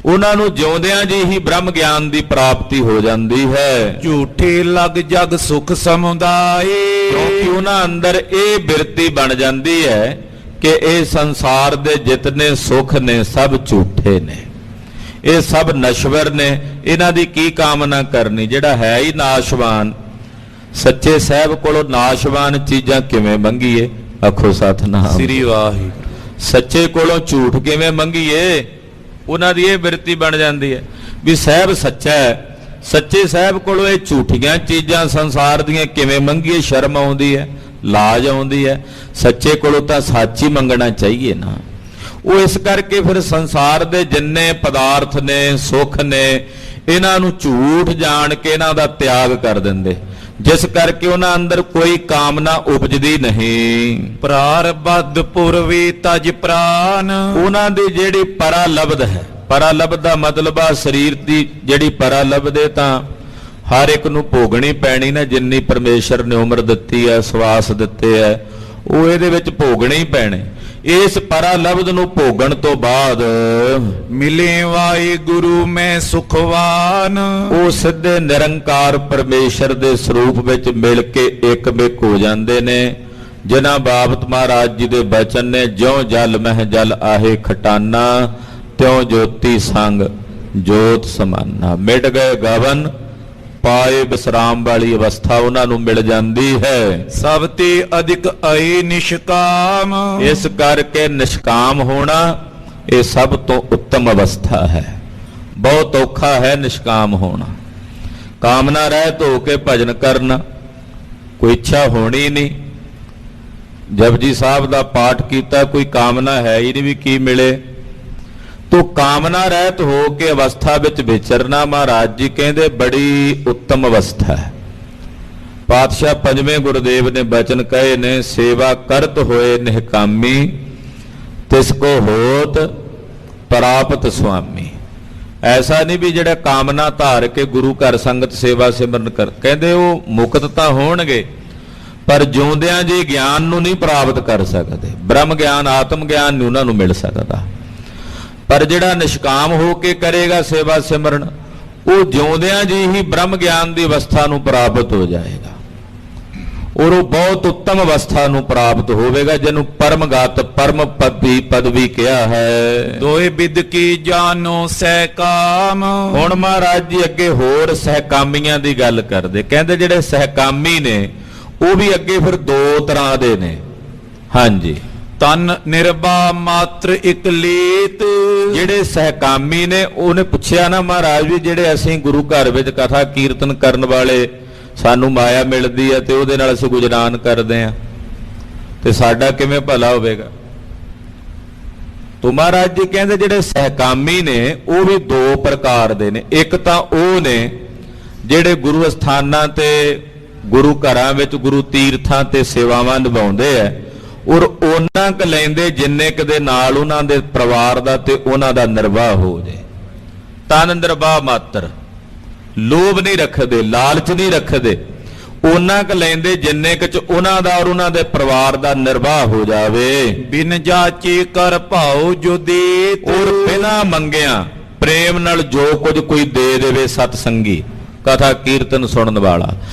ਉਹਨਾਂ ਨੂੰ ਜਿਉਂਦਿਆਂ ਜੀ ਹੀ ਬ੍ਰਹਮ ਗਿਆਨ ਦੀ ਪ੍ਰਾਪਤੀ ਹੋ ਜਾਂਦੀ ਹੈ। ਝੂਠੇ ਲਗ ਜਗ ਸੁਖ ਸਮੁਦਾਏ, ਕਿਉਂਕਿ ਉਹਨਾਂ ਅੰਦਰ ਇਹ ਬਿਰਤੀ ਬਣ ਜਾਂਦੀ ਹੈ ਕਿ ਇਹ ਸੰਸਾਰ ਦੇ ਜਿਤਨੇ ਸੁੱਖ ਨੇ ਸਭ ਝੂਠੇ ਨੇ, ਇਹ ਸਭ ਨਸ਼ਵਰ ਨੇ, ਇਹਨਾਂ ਦੀ ਕੀ ਕਾਮਨਾ ਕਰਨੀ। ਜਿਹੜਾ ਹੈ ਹੀ ਨਾਸ਼ਵਾਨ, ਸੱਚੇ ਸਾਹਿਬ ਕੋਲੋਂ ਨਾਸ਼ਵਾਨ ਚੀਜ਼ਾਂ ਕਿਵੇਂ ਮੰਗੀਏ? ਆਖੋ ਸਤਿਨਾਮ ਸ੍ਰੀ ਵਾਹਿਗੁਰੂ। ਸੱਚੇ ਕੋਲੋਂ ਝੂਠ ਕਿਵੇਂ ਮੰਗੀਏ? ਉਹਨਾਂ ਦੀ ਇਹ ਬਿਰਤੀ ਬਣ ਜਾਂਦੀ ਹੈ ਵੀ ਸਾਹਿਬ ਸੱਚਾ ਹੈ, ਸੱਚੇ ਸਾਹਿਬ ਕੋਲੋਂ ਇਹ ਝੂਠੀਆਂ ਚੀਜ਼ਾਂ ਸੰਸਾਰ ਦੀਆਂ ਕਿਵੇਂ ਮੰਗੀਏ? ਸ਼ਰਮ ਆਉਂਦੀ ਹੈ, ਲਾਜ ਆਉਂਦੀ ਹੈ। ਸੱਚੇ ਕੋਲੋਂ ਤਾਂ ਸੱਚ ਹੀ ਮੰਗਣਾ ਚਾਹੀਏ ਨਾ। ਉਹ ਇਸ ਕਰਕੇ ਫਿਰ ਸੰਸਾਰ ਦੇ ਜਿੰਨੇ ਪਦਾਰਥ ਨੇ, ਸੁੱਖ ਨੇ, ਇਹਨਾਂ ਨੂੰ ਝੂਠ ਜਾਣ ਕੇ ਇਹਨਾਂ ਦਾ ਤਿਆਗ ਕਰ ਦਿੰਦੇ, ਜਿਸ ਕਰਕੇ ਉਹਨਾਂ ਅੰਦਰ ਕੋਈ ਕਾਮਨਾ ਉਪਜਦੀ ਨਹੀਂ। ਪ੍ਰਾਰਬਧ ਪੁਰਵੀ ਤਜ ਪ੍ਰਾਨ, ਉਹਨਾਂ ਦੀ ਜਿਹੜੀ ਪਰਾਲਬਧ ਹੈ, ਪਰਾਲਬਧ ਦਾ ਮਤਲਬ ਆ ਸਰੀਰ ਦੀ ਜਿਹੜੀ ਪਰਾਲਬਧ ਹੈ ਤਾਂ ਹਰ ਇੱਕ ਨੂੰ ਭੋਗਣੀ ਪੈਣੀ ਨਾ। ਜਿੰਨੀ ਪਰਮੇਸ਼ਰ ਨੇ ਉਮਰ ਦਿੱਤੀ ਹੈ, ਸਵਾਸ ਦਿੱਤੇ ਹੈ, ਉਹ ਇਹਦੇ ਵਿੱਚ ਭੋਗਣੇ ਹੀ ਪੈਣੇ। ਇਸ ਪਰਾਲਬਧ ਨੂੰ ਭੋਗਣ ਤੋਂ ਬਾਅਦ ਮਿਲੇ ਵਾਹਿਗੁਰੂ ਮੈਂ ਸੁਖਵਾਨ, ਉਹ ਸਿੱਧੇ ਨਿਰੰਕਾਰ ਪਰਮੇਸ਼ਰ ਦੇ ਸਰੂਪ ਵਿੱਚ ਮਿਲ ਕੇ ਇੱਕ-ਮਿਕ ਹੋ ਜਾਂਦੇ ਨੇ। ਜਿਨ੍ਹਾਂ ਬਾਬਤ ਮਹਾਰਾਜ ਜੀ ਦੇ ਬਚਨ ਨੇ, ਜਿਉਂ ਜਲ ਮਹਿ ਜਲ ਆਹੇ ਖਟਾਨਾ, ਤਿਉਂ ਜੋਤੀ ਸੰਗ ਜੋਤ ਸਮਾਨਾ। ਮਿਟ ਗਏ ਗਵਨ, ਪਾਏ ਵਿਸਰਾਮ ਵਾਲੀ ਅਵਸਥਾ ਉਹਨਾਂ ਨੂੰ ਮਿਲ ਜਾਂਦੀ ਹੈ। ਸਭ ਤੇ ਅਧਿਕ ਅਏ ਨਿਸ਼ਕਾਮ, ਇਸ ਕਰਕੇ ਨਿਸ਼ਕਾਮ ਹੋਣਾ ਇਹ ਸਭ ਤੋਂ ਉੱਤਮ ਅਵਸਥਾ ਹੈ। ਬਹੁਤ ਔਖਾ ਹੈ ਨਿਸ਼ਕਾਮ ਹੋਣਾ। ਕਾਮਨਾ ਰਹਿਤ ਹੋ ਕੇ ਭਜਨ ਕਰਨਾ, ਕੋਈ ਇੱਛਾ ਹੋਣੀ ਨਹੀਂ। ਜਪਜੀ ਸਾਹਿਬ ਦਾ ਪਾਠ ਕੀਤਾ, ਕੋਈ ਕਾਮਨਾ ਹੈ ਹੀ ਨਹੀਂ ਵੀ ਕੀ ਮਿਲੇ। ਤੋ ਕਾਮਨਾ ਰਹਿਤ ਹੋ ਕੇ ਅਵਸਥਾ ਵਿੱਚ ਵਿਚਰਨਾ, ਮਹਾਰਾਜ ਜੀ ਕਹਿੰਦੇ ਬੜੀ ਉੱਤਮ ਅਵਸਥਾ ਹੈ। ਪਾਤਸ਼ਾਹ ਪੰਜਵੇਂ ਗੁਰਦੇਵ ਨੇ ਬਚਨ ਕਹੇ ਨੇ, ਸੇਵਾ ਕਰਤ ਹੋਏ ਨਿਹਕਾਮੀ, ਤਿਸ ਕੋ ਹੋਤ ਪ੍ਰਾਪਤ ਸੁਆਮੀ। ਐਸਾ ਨਹੀਂ ਵੀ ਜਿਹੜਾ ਕਾਮਨਾ ਧਾਰ ਕੇ ਗੁਰੂ ਘਰ ਸੰਗਤ ਸੇਵਾ ਸਿਮਰਨ ਕਰ, ਕਹਿੰਦੇ ਉਹ ਮੁਕਤ ਤਾਂ ਹੋਣਗੇ ਪਰ ਜਿਉਂਦਿਆਂ ਜੀ ਗਿਆਨ ਨੂੰ ਨਹੀਂ ਪ੍ਰਾਪਤ ਕਰ ਸਕਦੇ। ਬ੍ਰਹਮ ਗਿਆਨ, ਆਤਮ ਗਿਆਨ ਨਹੀਂ ਉਹਨਾਂ ਨੂੰ ਮਿਲ ਸਕਦਾ। ਪਰ ਜਿਹੜਾ ਨਿਸ਼ਕਾਮ ਹੋ ਕੇ ਕਰੇਗਾ ਸੇਵਾ ਸਿਮਰਨ, ਉਹ ਜਿਉਂਦਿਆਂ ਜੀ ਹੀ ਬ੍ਰਹਮ ਗਿਆਨ ਦੀ ਅਵਸਥਾ ਨੂੰ ਪ੍ਰਾਪਤ ਹੋ ਜਾਏਗਾ ਔਰ ਉਹ ਬਹੁਤ ਉੱਤਮ ਅਵਸਥਾ ਨੂੰ ਪ੍ਰਾਪਤ ਹੋਵੇਗਾ, ਜਿਹਨੂੰ ਪਰਮਗਤ ਪਰਮ ਪਦਵੀ ਕਿਹਾ ਹੈ। ਦੋਏ ਬਿਦ ਕੀ ਜਾਨੋ ਸਹਿਕਾਮ। ਹੁਣ ਮਹਾਰਾਜ ਜੀ ਅੱਗੇ ਹੋਰ ਸਹਿਕਾਮੀਆਂ ਦੀ ਗੱਲ ਕਰਦੇ। ਕਹਿੰਦੇ ਜਿਹੜੇ ਸਹਿਕਾਮੀ ਨੇ ਉਹ ਵੀ ਅੱਗੇ ਫਿਰ ਦੋ ਤਰ੍ਹਾਂ ਦੇ ਨੇ। ਹਾਂਜੀ, ਤਨ ਨਿਰਭਾ ਮਾਤਰ ਇਕ ਲੇਤ। ਜਿਹੜੇ ਸਹਿਕਾਮੀ ਨੇ, ਉਹਨੇ ਪੁੱਛਿਆ ਨਾ ਮਹਾਰਾਜ ਵੀ ਜਿਹੜੇ ਅਸੀਂ ਗੁਰੂ ਘਰ ਵਿੱਚ ਕਥਾ ਕੀਰਤਨ ਕਰਨ ਵਾਲੇ, ਸਾਨੂੰ ਮਾਇਆ ਮਿਲਦੀ ਹੈ ਤੇ ਉਹਦੇ ਨਾਲ ਅਸੀਂ ਗੁਜਰਾਨ ਕਰਦੇ ਹਾਂ, ਤੇ ਸਾਡਾ ਕਿਵੇਂ ਭਲਾ ਹੋਵੇਗਾ? ਤੋ ਮਹਾਰਾਜ ਜੀ ਕਹਿੰਦੇ ਜਿਹੜੇ ਸਹਿਕਾਮੀ ਨੇ ਉਹ ਵੀ ਦੋ ਪ੍ਰਕਾਰ ਦੇ ਨੇ। ਇੱਕ ਤਾਂ ਉਹ ਨੇ ਜਿਹੜੇ ਗੁਰੂ ਅਸਥਾਨਾਂ ਤੇ, ਗੁਰੂ ਘਰਾਂ ਵਿੱਚ, ਗੁਰੂ ਤੀਰਥਾਂ ਤੇ ਸੇਵਾਵਾਂ ਨਿਭਾਉਂਦੇ ਆ ਔਰ ਉਹਨਾਂ ਕ ਲੈਂਦੇ ਜਿੰਨੇ ਕ ਦੇ ਨਾਲ ਉਹਨਾਂ ਦੇ ਪਰਿਵਾਰ ਦਾ ਤੇ ਉਹਨਾਂ ਦਾ ਨਿਰਵਾਹ ਹੋ ਜਾਏ। ਤਨ ਨਿਰਵਾਹ ਮਾਤਰ, ਲੋਭ ਨਹੀਂ ਰੱਖਦੇ, ਲਾਲਚ ਨਹੀਂ ਰੱਖਦੇ, ਉਹਨਾਂ ਕ ਲੈਂਦੇ ਜਿੰਨੇ ਕ ਚ ਉਹਨਾਂ ਦਾ ਔਰ ਉਹਨਾਂ ਦੇ ਪਰਿਵਾਰ ਦਾ ਨਿਰਵਾਹ ਹੋ ਜਾਵੇ। ਬਿਨ ਜਾਚੇ ਕਰ ਭਾਉ ਜੋ ਦੇਤ। ਔਰ ਬਿਨਾਂ ਮੰਗਿਆ ਪ੍ਰੇਮ ਨਾਲ ਜੋ ਕੁਝ ਕੋਈ ਦੇ ਦੇਵੇ, ਸਤ ਸੰਗੀ ਕਥਾ ਕੀਰਤਨ ਸੁਣਨ ਵਾਲਾ,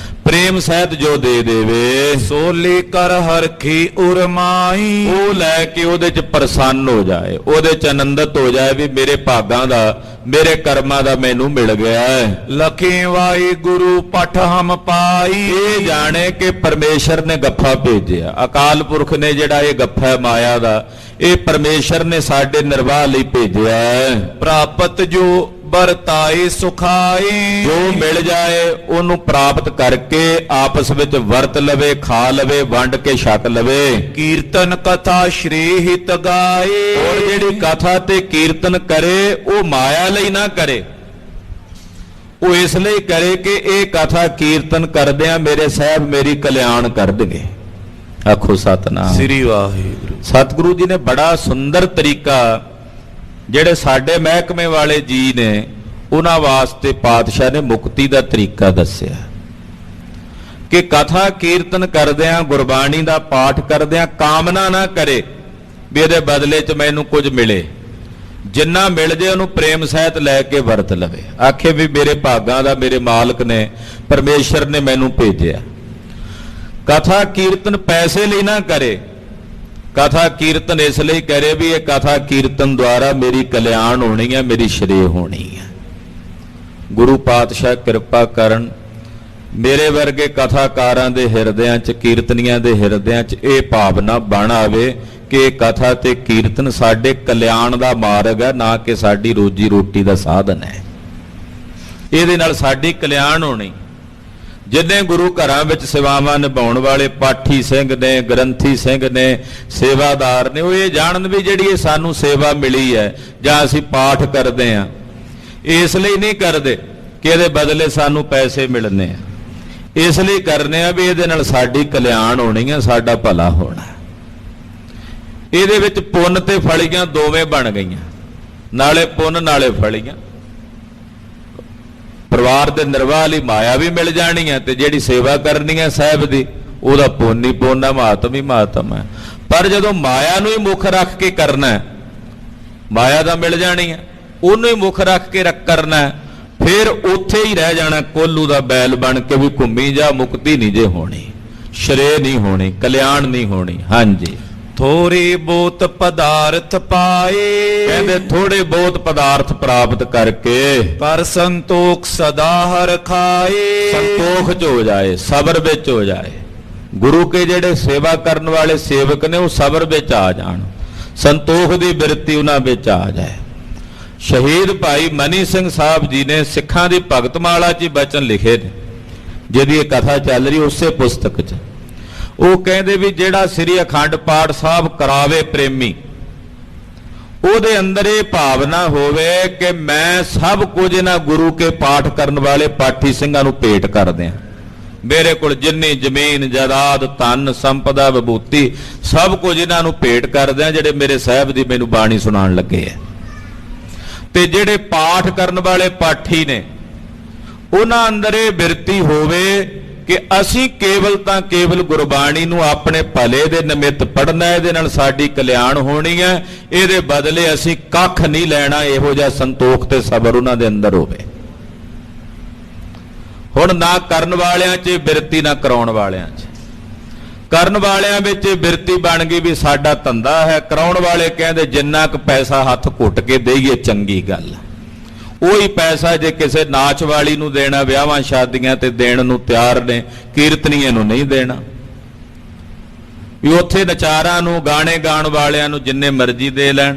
ਪ੍ਰੇਮ ਸਹਿਤ ਜੋ ਦੇ ਦੇਵੇ, ਸੋਲੇ ਕਰ ਹਰਖੀ ਉਰਮਾਈ। ਉਹ ਲੈ ਕੇ ਉਹਦੇ ਚ ਪ੍ਰਸੰਨ ਹੋ ਜਾਏ, ਉਹਦੇ ਚ ਆਨੰਦਿਤ ਹੋ ਜਾਏ ਵੀ ਮੇਰੇ ਭਾਗਾਂ ਦਾ, ਮੇਰੇ ਕਰਮਾਂ ਦਾ ਮੈਨੂੰ ਮਿਲ ਗਿਆ ਹੈ। ਲਖੇ ਵਾਹਿਗੁਰੂ ਪਠ ਹਮ ਪਾਈ। ਇਹ ਜਾਣੇ ਕਿ ਪਰਮੇਸ਼ਰ ਨੇ ਗੱਫਾ ਭੇਜਿਆ, ਅਕਾਲ ਪੁਰਖ ਨੇ ਜਿਹੜਾ ਇਹ ਗੱਫਾ ਮਾਇਆ ਦਾ, ਇਹ ਪਰਮੇਸ਼ਰ ਨੇ ਸਾਡੇ ਨਿਰਵਾਹ ਲਈ ਭੇਜਿਆ ਹੈ। ਪ੍ਰਾਪਤ ਜੋ ਵਰਤਾਏ ਸੁਖਾਏ। ਜੋ ਮਿਲ ਜਾਏ ਉਹਨੂੰ ਪ੍ਰਾਪਤ ਕਰਕੇ ਆਪਸ ਵਿੱਚ ਵਰਤ ਲਵੇ, ਖਾ ਲਵੇ, ਵੰਡ ਕੇ ਛਕ ਲਵੇ। ਕੀਰਤਨ ਕਥਾ ਸ਼੍ਰੀ ਹਿਤ ਗਾਏ। ਔਰ ਜਿਹੜੀ ਕਥਾ ਤੇ ਕੀਰਤਨ ਕਰੇ ਉਹ ਮਾਇਆ ਲਈ ਨਾ ਕਰੇ, ਉਹ ਇਸ ਲਈ ਕਰੇ ਕਿ ਇਹ ਕਥਾ ਕੀਰਤਨ ਕਰਦਿਆਂ ਮੇਰੇ ਸਾਹਿਬ ਮੇਰੀ ਕਲਿਆਣ ਕਰ ਦੇਗੇ। ਆਖੋ ਸਤਨਾਮ ਸ੍ਰੀ ਵਾਹਿਗੁਰੂ। ਸਤਿਗੁਰੂ ਜੀ ਨੇ ਬੜਾ ਸੁੰਦਰ ਤਰੀਕਾ ਜਿਹੜੇ ਸਾਡੇ ਮਹਿਕਮੇ ਵਾਲੇ ਜੀ ਨੇ ਉਹਨਾਂ ਵਾਸਤੇ ਪਾਤਸ਼ਾਹ ਨੇ ਮੁਕਤੀ ਦਾ ਤਰੀਕਾ ਦੱਸਿਆ ਕਿ ਕਥਾ ਕੀਰਤਨ ਕਰਦਿਆਂ ਗੁਰਬਾਣੀ ਦਾ ਪਾਠ ਕਰਦਿਆਂ ਕਾਮਨਾ ਨਾ ਕਰੇ ਵੀ ਇਹਦੇ ਬਦਲੇ 'ਚ ਮੈਨੂੰ ਕੁਝ ਮਿਲੇ। ਜਿੰਨਾ ਮਿਲ ਜੇ ਉਹਨੂੰ ਪ੍ਰੇਮ ਸਹਿਤ ਲੈ ਕੇ ਵਰਤ ਲਵੇ, ਆਖੇ ਵੀ ਮੇਰੇ ਭਾਗਾਂ ਦਾ ਮੇਰੇ ਮਾਲਕ ਨੇ ਪਰਮੇਸ਼ਰ ਨੇ ਮੈਨੂੰ ਭੇਜਿਆ। ਕਥਾ ਕੀਰਤਨ ਪੈਸੇ ਲਈ ਨਾ ਕਰੇ, ਕਥਾ ਕੀਰਤਨ ਇਸ ਲਈ ਕਰੇ ਵੀ ਇਹ ਕਥਾ ਕੀਰਤਨ ਦੁਆਰਾ ਮੇਰੀ ਕਲਿਆਣ ਹੋਣੀ ਹੈ, ਮੇਰੀ ਸ਼੍ਰੇਅ ਹੋਣੀ ਹੈ। ਗੁਰੂ ਪਾਤਸ਼ਾਹ ਕਿਰਪਾ ਕਰਨ ਮੇਰੇ ਵਰਗੇ ਕਥਾਕਾਰਾਂ ਦੇ ਹਿਰਦਿਆਂ 'ਚ, ਕੀਰਤਨੀਆਂ ਦੇ ਹਿਰਦਿਆਂ 'ਚ ਇਹ ਭਾਵਨਾ ਬਣ ਆਵੇ ਕਿ ਕਥਾ ਤੇ ਕੀਰਤਨ ਸਾਡੇ ਕਲਿਆਣ ਦਾ ਮਾਰਗ ਹੈ, ਨਾ ਕਿ ਸਾਡੀ ਰੋਜੀ ਰੋਟੀ ਦਾ ਸਾਧਨ ਹੈ। ਇਹਦੇ ਨਾਲ ਸਾਡੀ ਕਲਿਆਣ ਹੋਣੀ। ਜਿੰਨੇ ਗੁਰੂ ਘਰਾਂ ਵਿੱਚ ਸੇਵਾਵਾਂ ਨਿਭਾਉਣ ਵਾਲੇ ਪਾਠੀ ਸਿੰਘ ਨੇ, ਗ੍ਰੰਥੀ ਸਿੰਘ ਨੇ, ਸੇਵਾਦਾਰ ਨੇ, ਉਹ ਇਹ ਜਾਣਨ ਵੀ ਜਿਹੜੀ ਇਹ ਸਾਨੂੰ ਸੇਵਾ ਮਿਲੀ ਹੈ ਜਾਂ ਅਸੀਂ ਪਾਠ ਕਰਦੇ ਹਾਂ ਇਸ ਲਈ ਨਹੀਂ ਕਰਦੇ ਕਿ ਇਹਦੇ ਬਦਲੇ ਸਾਨੂੰ ਪੈਸੇ ਮਿਲਣੇ ਆ, ਇਸ ਲਈ ਕਰਨੇ ਆ ਵੀ ਇਹਦੇ ਨਾਲ ਸਾਡੀ ਕਲਿਆਣ ਹੋਣੀ ਹੈ, ਸਾਡਾ ਭਲਾ ਹੋਣਾ। ਇਹਦੇ ਵਿੱਚ ਪੁੰਨ ਤੇ ਫਲੀਆਂ ਦੋਵੇਂ ਬਣ ਗਈਆਂ, ਨਾਲੇ ਪੁੰਨ ਨਾਲੇ ਫਲੀਆਂ। ਪਰਿਵਾਰ ਦੇ ਨਿਰਵਾਹ ਲਈ ਮਾਇਆ ਵੀ ਮਿਲ ਜਾਣੀ ਹੈ ਤੇ ਜਿਹੜੀ ਸੇਵਾ ਕਰਨੀ ਹੈ ਸਾਹਿਬ ਦੀ ਉਹਦਾ ਪੁੰਨ ਹੀ ਪੁੰਨ ਹੈ, ਮਹਾਤਮ ਹੀ ਮਹਾਤਮ ਹੈ। ਪਰ ਜਦੋਂ ਮਾਇਆ ਨੂੰ ਹੀ ਮੁੱਖ ਰੱਖ ਕੇ ਕਰਨਾ ਹੈ, ਮਾਇਆ ਦਾ ਮਿਲ ਜਾਣੀ ਹੈ, ਉਹਨੂੰ ਹੀ ਮੁੱਖ ਰੱਖ ਕੇ ਕਰਨਾ ਹੈ, ਫਿਰ ਉੱਥੇ ਹੀ ਰਹਿ ਜਾਣਾ ਕੋਲੂ ਦਾ ਬੈਲ ਬਣ ਕੇ ਵੀ ਘੁੰਮੀ ਜਾ, ਮੁਕਤੀ ਨਹੀਂ ਜੇ ਹੋਣੀ, ਸ਼੍ਰੇਅ ਨਹੀਂ ਹੋਣੀ, ਕਲਿਆਣ ਨਹੀਂ ਹੋਣੀ। ਹਾਂਜੀ, ਥੋੜੇ ਬਹੁਤ ਪਦਾਰਥ ਪਾਏ, ਕਹਿੰਦੇ ਥੋੜੇ ਬਹੁਤ ਪਦਾਰਥ ਪ੍ਰਾਪਤ ਕਰਕੇ ਪਰ ਸੰਤੋਖ ਸਦਾ ਹਰ ਖਾਏ, ਸੰਤੋਖ ਚ ਹੋ ਜਾਏ, ਸਬਰ ਵਿੱਚ ਹੋ ਜਾਏ। ਗੁਰੂ ਕੇ ਜਿਹੜੇ ਸੇਵਾ ਕਰਨ ਵਾਲੇ ਸੇਵਕ ਨੇ ਉਹ ਸਬਰ ਵਿੱਚ ਆ ਜਾਣ, ਸੰਤੋਖ ਦੀ ਬਿਰਤੀ ਉਹਨਾਂ ਵਿੱਚ ਆ ਜਾਏ। ਸ਼ਹੀਦ ਭਾਈ ਮਨੀ ਸਿੰਘ ਸਾਹਿਬ ਜੀ ਨੇ ਸਿੱਖਾਂ ਦੀ ਭਗਤਮਾਲਾ 'ਚ ਬਚਨ ਲਿਖੇ ਨੇ, ਜਿਹਦੀ ਇਹ ਕਥਾ ਚੱਲ ਰਹੀ ਉਸੇ ਪੁਸਤਕ 'ਚ। ਉਹ ਕਹਿੰਦੇ ਵੀ ਜਿਹੜਾ ਸ੍ਰੀ ਅਖੰਡ ਪਾਠ ਸਾਹਿਬ ਕਰਾਵੇ ਪ੍ਰੇਮੀ, ਉਹਦੇ ਅੰਦਰ ਇਹ ਭਾਵਨਾ ਹੋਵੇ ਕਿ ਮੈਂ ਸਭ ਕੁਝ ਇਹਨਾਂ ਗੁਰੂ ਕੇ ਪਾਠ ਕਰਨ ਵਾਲੇ ਪਾਠੀ ਸਿੰਘਾਂ ਨੂੰ ਭੇਟ ਕਰ ਦਿਆਂ। ਮੇਰੇ ਕੋਲ ਜਿੰਨੀ ਜ਼ਮੀਨ ਜਾਇਦਾਦ ਧਨ ਸੰਪਦਾ ਵਿਭੂਤੀ ਸਭ ਕੁਝ ਇਹਨਾਂ ਨੂੰ ਭੇਟ ਕਰ ਦਿਆਂ ਜਿਹੜੇ ਮੇਰੇ ਸਾਹਿਬ ਦੀ ਮੈਨੂੰ ਬਾਣੀ ਸੁਣਾਉਣ ਲੱਗੇ ਆ। ਤੇ ਜਿਹੜੇ ਪਾਠ ਕਰਨ ਵਾਲੇ ਪਾਠੀ ਨੇ ਉਹਨਾਂ ਅੰਦਰ ਇਹ ਬਿਰਤੀ ਹੋਵੇ ਕਿ ਅਸੀਂ ਕੇਵਲ ਤਾਂ ਕੇਵਲ ਗੁਰਬਾਣੀ ਨੂੰ ਆਪਣੇ ਭਲੇ ਦੇ ਨਿਮਿਤ ਪੜ੍ਹਨਾ, ਇਹਦੇ ਨਾਲ ਸਾਡੀ ਕਲਿਆਣ ਹੋਣੀ ਹੈ, ਇਹਦੇ ਬਦਲੇ ਅਸੀਂ ਕੱਖ ਨਹੀਂ ਲੈਣਾ। ਇਹੋ ਜਿਹਾ ਸੰਤੋਖ ਤੇ ਸਬਰ ਉਹਨਾਂ ਦੇ ਅੰਦਰ ਹੋਵੇ। ਹੁਣ ਨਾ ਕਰਨ ਵਾਲਿਆਂ 'ਚ ਬਿਰਤੀ, ਨਾ ਕਰਾਉਣ ਵਾਲਿਆਂ 'ਚ। ਕਰਨ ਵਾਲਿਆਂ ਵਿੱਚ ਬਿਰਤੀ ਬਣ ਗਈ ਵੀ ਸਾਡਾ ਧੰਦਾ ਹੈ, ਕਰਾਉਣ ਵਾਲੇ ਕਹਿੰਦੇ ਜਿੰਨਾ ਕੁ ਪੈਸਾ ਹੱਥ ਘੁੱਟ ਕੇ ਦੇਈਏ ਚੰਗੀ ਗੱਲ। ਉਹੀ ਪੈਸਾ ਜੇ ਕਿਸੇ ਨਾਚ ਵਾਲੀ ਨੂੰ ਦੇਣਾ, ਵਿਆਹਾਂ ਸ਼ਾਦੀਆਂ ਤੇ ਦੇਣ ਨੂੰ ਤਿਆਰ ਨੇ, ਕੀਰਤਨੀਏ ਨੂੰ ਨਹੀਂ ਦੇਣਾ। ਵੀ ਉੱਥੇ ਨਚਾਰਾਂ ਨੂੰ, ਗਾਣੇ ਗਾਣ ਵਾਲਿਆਂ ਨੂੰ ਜਿੰਨੇ ਮਰਜ਼ੀ ਦੇ ਲੈਣ।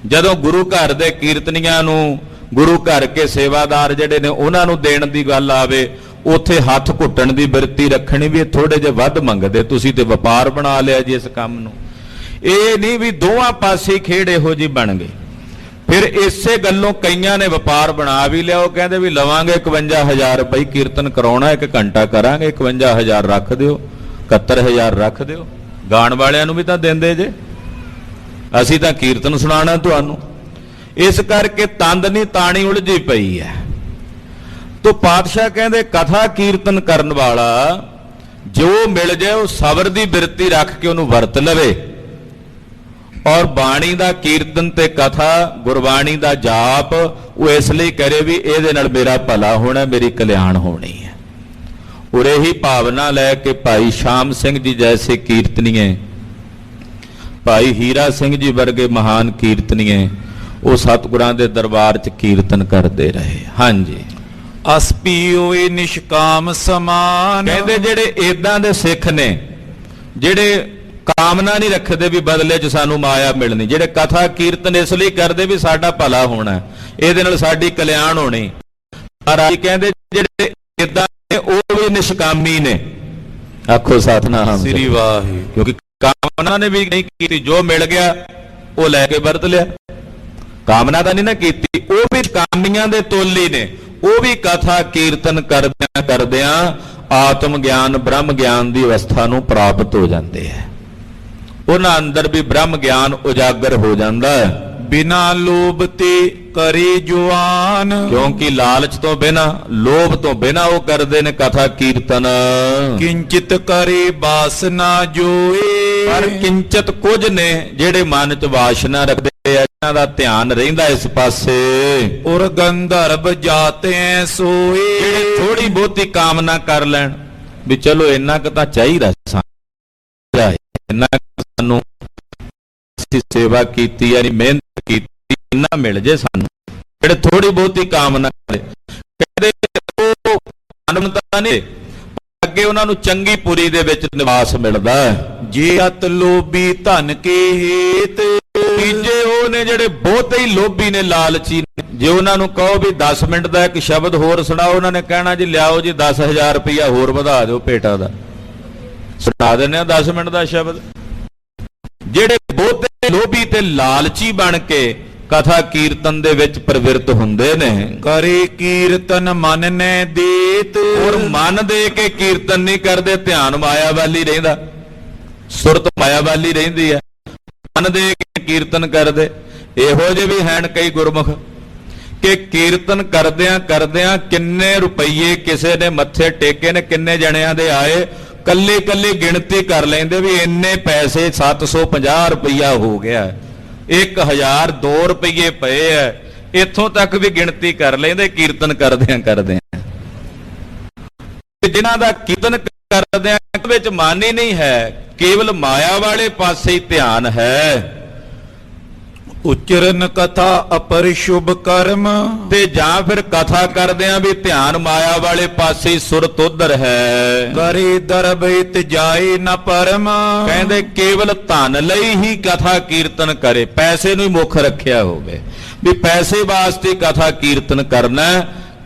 ਜਦੋਂ ਗੁਰੂ ਘਰ ਦੇ ਕੀਰਤਨੀਆਂ ਨੂੰ, ਗੁਰੂ ਘਰ ਕੇ ਸੇਵਾਦਾਰ ਜਿਹੜੇ ਨੇ ਉਹਨਾਂ ਨੂੰ ਦੇਣ ਦੀ ਗੱਲ ਆਵੇ, ਉੱਥੇ ਹੱਥ ਘੁੱਟਣ ਦੀ ਬਿਰਤੀ ਰੱਖਣੀ ਵੀ ਇਹ ਥੋੜੇ ਜਿਹੇ ਵੱਧ ਮੰਗਦੇ, ਤੁਸੀਂ ਤੇ ਵਪਾਰ ਬਣਾ ਲਿਆ ਜੀ ਇਸ ਕੰਮ ਨੂੰ। ਇਹ ਨਹੀਂ ਵੀ ਦੋਵਾਂ ਪਾਸੇ ਖੇਡ ਇਹੋ ਜਿਹੀ ਬਣ ਗਈ। ਫਿਰ ਇਸੇ ਗੱਲੋਂ ਕਈਆਂ ਨੇ ਵਪਾਰ ਬਣਾ ਵੀ ਲਿਆ। ਉਹ ਕਹਿੰਦੇ ਵੀ ਲਵਾਂਗੇ 51,000 ਰੁਪਏ ਕੀਰਤਨ ਕਰਾਉਣਾ, 1 ਘੰਟਾ ਕਰਾਂਗੇ, 51,000 ਰੱਖ ਦਿਓ, 71,000 ਰੱਖ ਦਿਓ। ਗਾਣ ਵਾਲਿਆਂ ਨੂੰ ਵੀ ਤਾਂ ਦਿੰਦੇ ਜੇ, ਅਸੀਂ ਤਾਂ ਕੀਰਤਨ ਸੁਣਾਣਾ ਤੁਹਾਨੂੰ। ਇਸ ਕਰਕੇ ਤੰਦ ਨਹੀਂ ਤਾਣੀ ਉਲਝੀ ਪਈ ਹੈ। ਤੋ ਪਾਤਸ਼ਾਹ ਕਹਿੰਦੇ ਕਥਾ ਕੀਰਤਨ ਕਰਨ ਵਾਲਾ ਜੋ ਮਿਲ ਜਾਏ ਉਹ ਸਬਰ ਦੀ ਬਿਰਤੀ ਰੱਖ ਕੇ ਉਹਨੂੰ ਵਰਤ ਲਵੇ, ਔਰ ਬਾਣੀ ਦਾ ਕੀਰਤਨ ਤੇ ਕਥਾ, ਗੁਰਬਾਣੀ ਦਾ ਜਾਪ ਉਹ ਇਸ ਲਈ ਕਰੇ ਵੀ ਇਹਦੇ ਨਾਲ ਮੇਰਾ ਭਲਾ ਹੋਣਾ, ਮੇਰੀ ਕਲਿਆਣ ਹੋਣੀ ਹੈ। ਔਰ ਇਹੀ ਭਾਵਨਾ ਲੈ ਕੇ ਭਾਈ ਸ਼ਾਮ ਸਿੰਘ ਜੀ ਜੈਸੇ ਕੀਰਤਨੀਏ, ਭਾਈ ਹੀਰਾ ਸਿੰਘ ਜੀ ਵਰਗੇ ਮਹਾਨ ਕੀਰਤਨੀਏ ਉਹ ਸਤਿਗੁਰਾਂ ਦੇ ਦਰਬਾਰ 'ਚ ਕੀਰਤਨ ਕਰਦੇ ਰਹੇ। ਹਾਂਜੀ, ਅਸਪੀ ਹੋਏ ਨਿਸ਼ਕਾਮ ਸਮਾਨ, ਕਹਿੰਦੇ ਜਿਹੜੇ ਏਦਾਂ ਦੇ ਸਿੱਖ ਨੇ ਜਿਹੜੇ ਕਾਮਨਾ ਨਹੀਂ ਰੱਖਦੇ ਵੀ ਬਦਲੇ 'ਚ ਸਾਨੂੰ ਮਾਇਆ ਮਿਲਣੀ, ਜਿਹੜੇ ਕਥਾ ਕੀਰਤਨ ਇਸ ਲਈ ਕਰਦੇ ਵੀ ਸਾਡਾ ਭਲਾ ਹੋਣਾ, ਇਹਦੇ ਨਾਲ ਸਾਡੀ ਕਲਿਆਣ ਹੋਣੀ। ਮਹਾਰਾਜ ਕਹਿੰਦੇ ਜਿਹੜੇ ਏਦਾਂ ਨੇ ਉਹ ਵੀ ਨਿਸ਼ਕਾਮੀ ਨੇ। ਆਖੋ ਸਤਿਨਾਮ ਸ੍ਰੀ ਵਾਹਿਗੁਰੂ। ਕਿਉਂਕਿ ਕਾਮਨਾ ਨੇ ਵੀ ਨਹੀਂ ਕੀਤੀ, ਜੋ ਮਿਲ ਗਿਆ ਉਹ ਲੈ ਕੇ ਵਰਤ ਲਿਆ। ਕਾਮਨਾ ਤਾਂ ਨਹੀਂ ਨਾ ਕੀਤੀ, ਉਹ ਵੀ ਕਾਮੀਆਂ ਦੇ ਤੋਲੀ ਨੇ। ਉਹ ਵੀ ਕਥਾ ਕੀਰਤਨ ਕਰਦਿਆਂ ਕਰਦਿਆਂ ਆਤਮ ਗਿਆਨ, ਬ੍ਰਹਮ ਗਿਆਨ ਦੀ ਅਵਸਥਾ ਨੂੰ ਪ੍ਰਾਪਤ ਹੋ ਜਾਂਦੇ ਹੈ। ਉਹਨਾਂ ਅੰਦਰ ਵੀ ਬ੍ਰਹਮ ਗਿਆਨ ਉਜਾਗਰ ਹੋ ਜਾਂਦਾ ਹੈ। ਬਿਨਾ ਲੋਭ ਤੇ ਕਰੇ ਜੁਆਨ। ਕਿਉਂਕਿ ਲਾਲਚ ਤੋਂ ਬਿਨਾ, ਲੋਭ ਤੋਂ ਬਿਨਾ ਉਹ ਕਰਦੇ ਨੇ ਕਥਾ ਕੀਰਤਨ। ਕਿੰਚਿਤ ਕਰੇ ਬਾਸਨਾ ਜੋਏ। ਪਰ ਕਿੰਚਿਤ ਕੁਝ ਨੇ ਜਿਹੜੇ ਮਨ ਚ ਵਾਸ਼ਨਾ ਰੱਖਦੇ ਆ, ਇਹਨਾਂ ਦਾ ਧਿਆਨ ਰਹਿੰਦਾ ਇਸ ਪਾਸੇ। ਉਰ ਗੰਧਰਵ ਜਾਤੇ ਸੋਏ। ਜਿਹੜੇ ਥੋੜੀ ਬਹੁਤੀ ਕਾਮਨਾ ਕਰ ਲੈਣ ਵੀ ਚਲੋ ਇੰਨਾ ਕੁ ਤਾਂ ਚਾਹੀਦਾ ਸਾਨੂੰ, ਇੰਨਾ ਕੁ ਸਾਨੂੰ ਅਸੀਂ ਸੇਵਾ ਕੀਤੀ ਯਾਨੀ ਮਿਹਨਤ ਕੀਤੀ, ਇੰਨਾ ਮਿਲ ਜੇ ਸਾਨੂੰ। ਜਿਹੜੇ ਥੋੜੀ ਬਹੁਤੀ ਕਾਮਨਾ ਕਰੇ, ਕਹਿੰਦੇ ਉਹ ਅਨੰਦਤਾ ਨਹੀਂ, ਅੱਗੇ ਉਹਨਾਂ ਨੂੰ ਚੰਗੀ ਪੁਰੀ ਦੇ ਵਿੱਚ ਨਿਵਾਸ ਮਿਲਦਾ ਹੈ। ਜੇ ਅਤ ਲੋਭੀ ਧਨ ਕੇ ਹੇਤ। ਤੀਜੇ ਉਹ ਨੇ ਜਿਹੜੇ ਬਹੁਤੇ ਹੀ ਲੋਭੀ ਨੇ, ਲਾਲਚੀ ਨੇ। ਜੇ ਉਹਨਾਂ ਨੂੰ ਕਹੋ ਵੀ 10 ਮਿੰਟ ਦਾ ਇੱਕ ਸ਼ਬਦ ਹੋਰ ਸੁਣਾਓ, ਉਹਨਾਂ ਨੇ ਕਹਿਣਾ ਜੀ ਲਿਆਓ ਜੀ 10,000 ਰੁਪਇਆ ਹੋਰ ਵਧਾ ਦਿਓ ਭੇਟਾ ਦਾ, ਸੁਣਾ ਦਿੰਦੇ ਆ 10 ਮਿੰਟ ਦਾ ਸ਼ਬਦ। ਜਿਹੜੇ ਬਹੁਤੇ ਲੋਭੀ ਤੇ ਲਾਲਚੀ ਬਣ ਕੇ ਕਥਾ ਕੀਰਤਨ ਦੇ ਵਿੱਚ ਪ੍ਰਵਿਰਤ ਹੁੰਦੇ ਨੇ, ਕਰੇ ਕੀਰਤਨ ਮਨ ਨੇ ਦੇਤ। ਔਰ ਮਨ ਦੇ ਕੇ ਕੀਰਤਨ ਨਹੀਂ ਕਰਦੇ, ਧਿਆਨ ਮਾਇਆ ਵਾਲੀ ਰਹਿੰਦਾ, ਸੁਰਤ ਮਾਇਆ ਵਾਲੀ ਰਹਿੰਦੀ ਹੈ, ਮਨ ਦੇ ਕੇ ਕੀਰਤਨ ਕਰਦੇ। ਇਹੋ ਜਿਹੇ ਵੀ ਹਨ ਕਈ ਗੁਰਮੁਖ ਕਿ ਕੀਰਤਨ ਕਰਦਿਆਂ ਕਰਦਿਆਂ ਕਿੰਨੇ ਰੁਪਈਏ ਕਿਸੇ ਨੇ ਮੱਥੇ ਟੇਕੇ ਨੇ, ਕਿੰਨੇ ਜਣਿਆਂ ਦੇ ਆਏ, ਕੱਲੀ ਕੱਲੀ ਗਿਣਤੀ ਕਰ ਲੈਂਦੇ ਵੀ ਇੰਨੇ ਪੈਸੇ 750 ਰੁਪਈਆ ਹੋ ਗਿਆ, 1000 2 ਰੁਪਈਏ ਪਏ ਐ, ਇੱਥੋਂ ਤੱਕ ਵੀ ਗਿਣਤੀ ਕਰ ਲੈਂਦੇ ਕੀਰਤਨ ਕਰਦਿਆਂ ਕਰਦਿਆਂ। ਜਿਨ੍ਹਾਂ ਦਾ ਕੀਰਤਨ ਕਰਦਿਆਂ ਵਿੱਚ ਮਨ ਹੀ ਨਹੀਂ ਹੈ, ਕੇਵਲ ਮਾਇਆ ਵਾਲੇ ਪਾਸੇ ਹੀ ਧਿਆਨ ਹੈ। ਉਚਰਨ ਕਥਾ ਅਪਰ ਸ਼ੁਭ ਕਰਮ। ਤੇ ਜਾਂ ਫਿਰ ਕਥਾ ਕਰਦਿਆਂ ਵੀ ਧਿਆਨ ਮਾਇਆ ਵਾਲੇ ਪਾਸੇ ਸੁਰਤ ਉਧਰ ਹੈ। ਕਰੇ ਦਰਬ ਹਿਤ ਜਾਏ ਨ ਪਰਮ। ਕਹਿੰਦੇ ਕੇਵਲ ਧਨ ਲਈ ਹੀ ਕਥਾ ਕੀਰਤਨ ਕਰੇ, ਪੈਸੇ ਨੂੰ ਹੀ ਮੁੱਖ ਰੱਖਿਆ ਹੋਵੇ ਵੀ ਪੈਸੇ ਵਾਸਤੇ ਕਥਾ ਕੀਰਤਨ ਕਰਨਾ।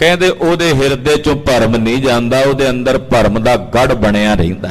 ਕਹਿੰਦੇ ਉਹਦੇ ਹਿਰਦੇ ਚੋਂ ਭਰਮ ਨਹੀਂ ਜਾਂਦਾ, ਉਹਦੇ ਅੰਦਰ ਭਰਮ ਦਾ ਗੜ ਬਣਿਆ ਰਹਿੰਦਾ,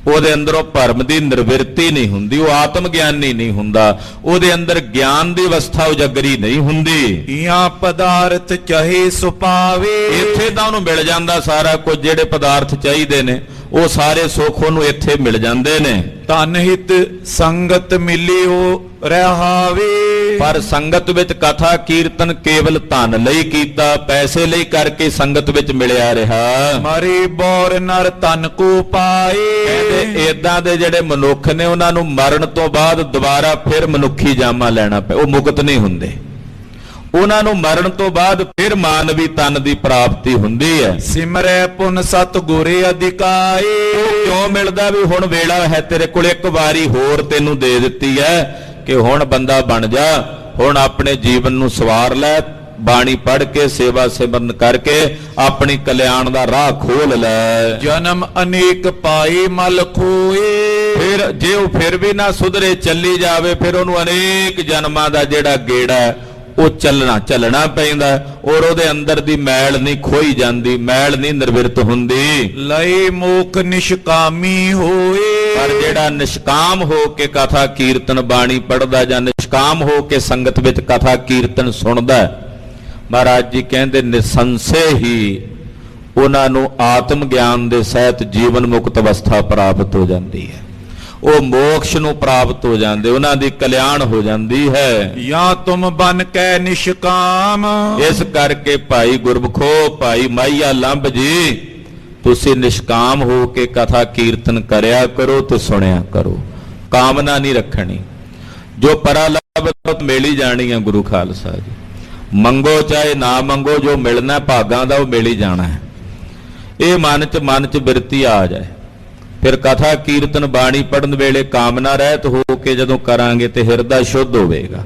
ਉਹਦੇ ਅੰਦਰੋਂ ਭਰਮ ਦੀ ਨਿਰਵਿਰਤੀ ਨਹੀਂ ਹੁੰਦੀ, ਉਹ ਆਤਮ ਗਿਆਨੀ ਨਹੀਂ ਹੁੰਦਾ, ਉਹਦੇ ਅੰਦਰ ਗਿਆਨ ਦੀ ਅਵਸਥਾ ਉਜਾਗਰੀ ਨਹੀਂ ਹੁੰਦੀ। ਇਹਾਂ ਪਦਾਰਥ ਚਾਹੇ ਸੁਪਾਵੇ। ਇੱਥੇ ਤਾਂ ਉਹਨੂੰ ਮਿਲ ਜਾਂਦਾ ਸਾਰਾ ਕੁਝ, ਜਿਹੜੇ ਪਦਾਰਥ ਚਾਹੀਦੇ ਨੇ ਉਹ ਸਾਰੇ ਸੁੱਖ ਉਹਨੂੰ ਇੱਥੇ ਮਿਲ ਜਾਂਦੇ ਨੇ। ਧਨ ਹਿਤ ਸੰਗਤ ਮਿਲਿਓ ਰਹਾਵੇ। ਪਰ ਸੰਗਤ ਵਿੱਚ ਕਥਾ ਕੀਰਤਨ ਕੇਵਲ ਧਨ ਲਈ ਕੀਤਾ, ਪੈਸੇ ਲਈ ਕਰਕੇ ਸੰਗਤ ਵਿੱਚ ਮਿਲਿਆ ਰਿਹਾ। ਮਰੇ ਬੋਰ ਨਰ ਧਨ ਕੋ ਪਾਏ। ਕਹਿੰਦੇ ਏਦਾਂ ਦੇ ਜਿਹੜੇ ਮਨੁੱਖ ਨੇ ਉਹਨਾਂ ਨੂੰ ਮਰਨ ਤੋਂ ਬਾਅਦ ਦੁਬਾਰਾ ਫਿਰ ਮਨੁੱਖੀ ਜਾਮਾ ਲੈਣਾ ਪਿਆ, ਉਹ ਮੁਕਤ ਨਹੀਂ ਹੁੰਦੇ। ਉਹਨਾਂ ਨੂੰ ਮਰਨ ਤੋਂ ਬਾਅਦ ਫਿਰ ਮਾਨਵੀ ਤਨ ਦੀ ਪ੍ਰਾਪਤੀ ਹੁੰਦੀ ਹੈ। ਸਿਮਰੈ ਪੁਨ ਸਤ ਗੁਰੇ ਅਧਿਕਾਏ। ਕਿਉਂ ਮਿਲਦਾ ਵੀ ਹੁਣ ਵੇਲਾ ਹੈ ਤੇਰੇ ਕੋਲ, ਇੱਕ ਵਾਰੀ ਹੋਰ ਤੈਨੂੰ ਦੇ ਦਿੱਤੀ ਹੈ ਕਿ ਹੁਣ ਬੰਦਾ ਬਣ ਜਾ, ਹੁਣ ਆਪਣੇ ਜੀਵਨ ਨੂੰ ਸਵਾਰ ਲੈ, ਬਾਣੀ ਪੜ੍ਹ ਕੇ ਸੇਵਾ ਸਿਮਰਨ ਕਰਕੇ ਆਪਣੀ ਕਲਿਆਣ ਦਾ ਰਾਹ ਖੋਲ ਲੈ। ਜਨਮ ਅਨੇਕ ਪਾਏ ਮਲ ਖੋਏ। ਫਿਰ ਜੇ ਉਹ ਫਿਰ ਵੀ ਨਾ ਸੁਧਰੇ ਚੱਲੀ ਜਾਵੇ, ਫਿਰ ਉਹਨੂੰ ਅਨੇਕ ਜਨਮਾਂ ਦਾ ਜਿਹੜਾ ਗੇੜਾ ਉਹ ਚੱਲਣਾ ਪੈਂਦਾ, ਔਰ ਉਹਦੇ ਅੰਦਰ ਦੀ ਮੈਲ ਨਹੀਂ ਖੋਈ ਜਾਂਦੀ, ਮੈਲ ਨਹੀਂ ਨਿਰਵਿਰਤ ਹੁੰਦੀ। ਲਏ ਮੋਖ ਨਿਸ਼ਕਾਮੀ ਹੋਏ। ਪਰ ਜਿਹੜਾ ਨਿਸ਼ਕਾਮ ਹੋ ਕੇ ਕਥਾ ਕੀਰਤਨ ਬਾਣੀ ਪੜ੍ਹਦਾ ਜਾਂ ਨਿਸ਼ਕਾਮ ਹੋ ਕੇ ਸੰਗਤ ਵਿੱਚ ਕਥਾ ਕੀਰਤਨ ਸੁਣਦਾ, ਮਹਾਰਾਜ ਜੀ ਕਹਿੰਦੇ ਨਿਸੰਸ਼ੇ ਹੀ ਉਹਨਾਂ ਨੂੰ ਆਤਮ ਗਿਆਨ ਦੇ ਸਹਿਤ ਜੀਵਨ ਮੁਕਤ ਅਵਸਥਾ ਪ੍ਰਾਪਤ ਹੋ ਜਾਂਦੀ ਹੈ, ਉਹ ਮੋਕਸ਼ ਨੂੰ ਪ੍ਰਾਪਤ ਹੋ ਜਾਂਦੇ, ਉਹਨਾਂ ਦੀ ਕਲਿਆਣ ਹੋ ਜਾਂਦੀ ਹੈ। ਜਾਂ ਤੁਮ ਬਨ ਕੈ ਨਿਸ਼ਕਾਮ। ਇਸ ਕਰਕੇ ਭਾਈ ਗੁਰਮੁਖੋ, ਭਾਈ ਮਾਈਆ ਲੰਬ ਜੀ, ਤੁਸੀਂ ਨਿਸ਼ਕਾਮ ਹੋ ਕੇ ਕਥਾ ਕੀਰਤਨ ਕਰਿਆ ਕਰੋ ਤੇ ਸੁਣਿਆ ਕਰੋ, ਕਾਮਨਾ ਨਹੀਂ ਰੱਖਣੀ। ਜੋ ਪਰਾ ਲੱਭ ਮਿਲੀ ਜਾਣੀ ਹੈ ਗੁਰੂ ਖਾਲਸਾ ਜੀ, ਮੰਗੋ ਚਾਹੇ ਨਾ ਮੰਗੋ, ਜੋ ਮਿਲਣਾ ਭਾਗਾਂ ਦਾ ਉਹ ਮਿਲ ਹੀ ਜਾਣਾ ਹੈ। ਇਹ ਮਨ ਚ ਬਿਰਤੀ ਆ ਜਾਏ, ਫਿਰ ਕਥਾ ਕੀਰਤਨ ਬਾਣੀ ਪੜਨ ਵੇਲੇ ਕਾਮਨਾ ਰਹਿਤ ਹੋ ਕੇ ਜਦੋਂ ਕਰਾਂਗੇ ਤੇ ਹਿਰਦਾ ਸ਼ੁੱਧ ਹੋਵੇਗਾ।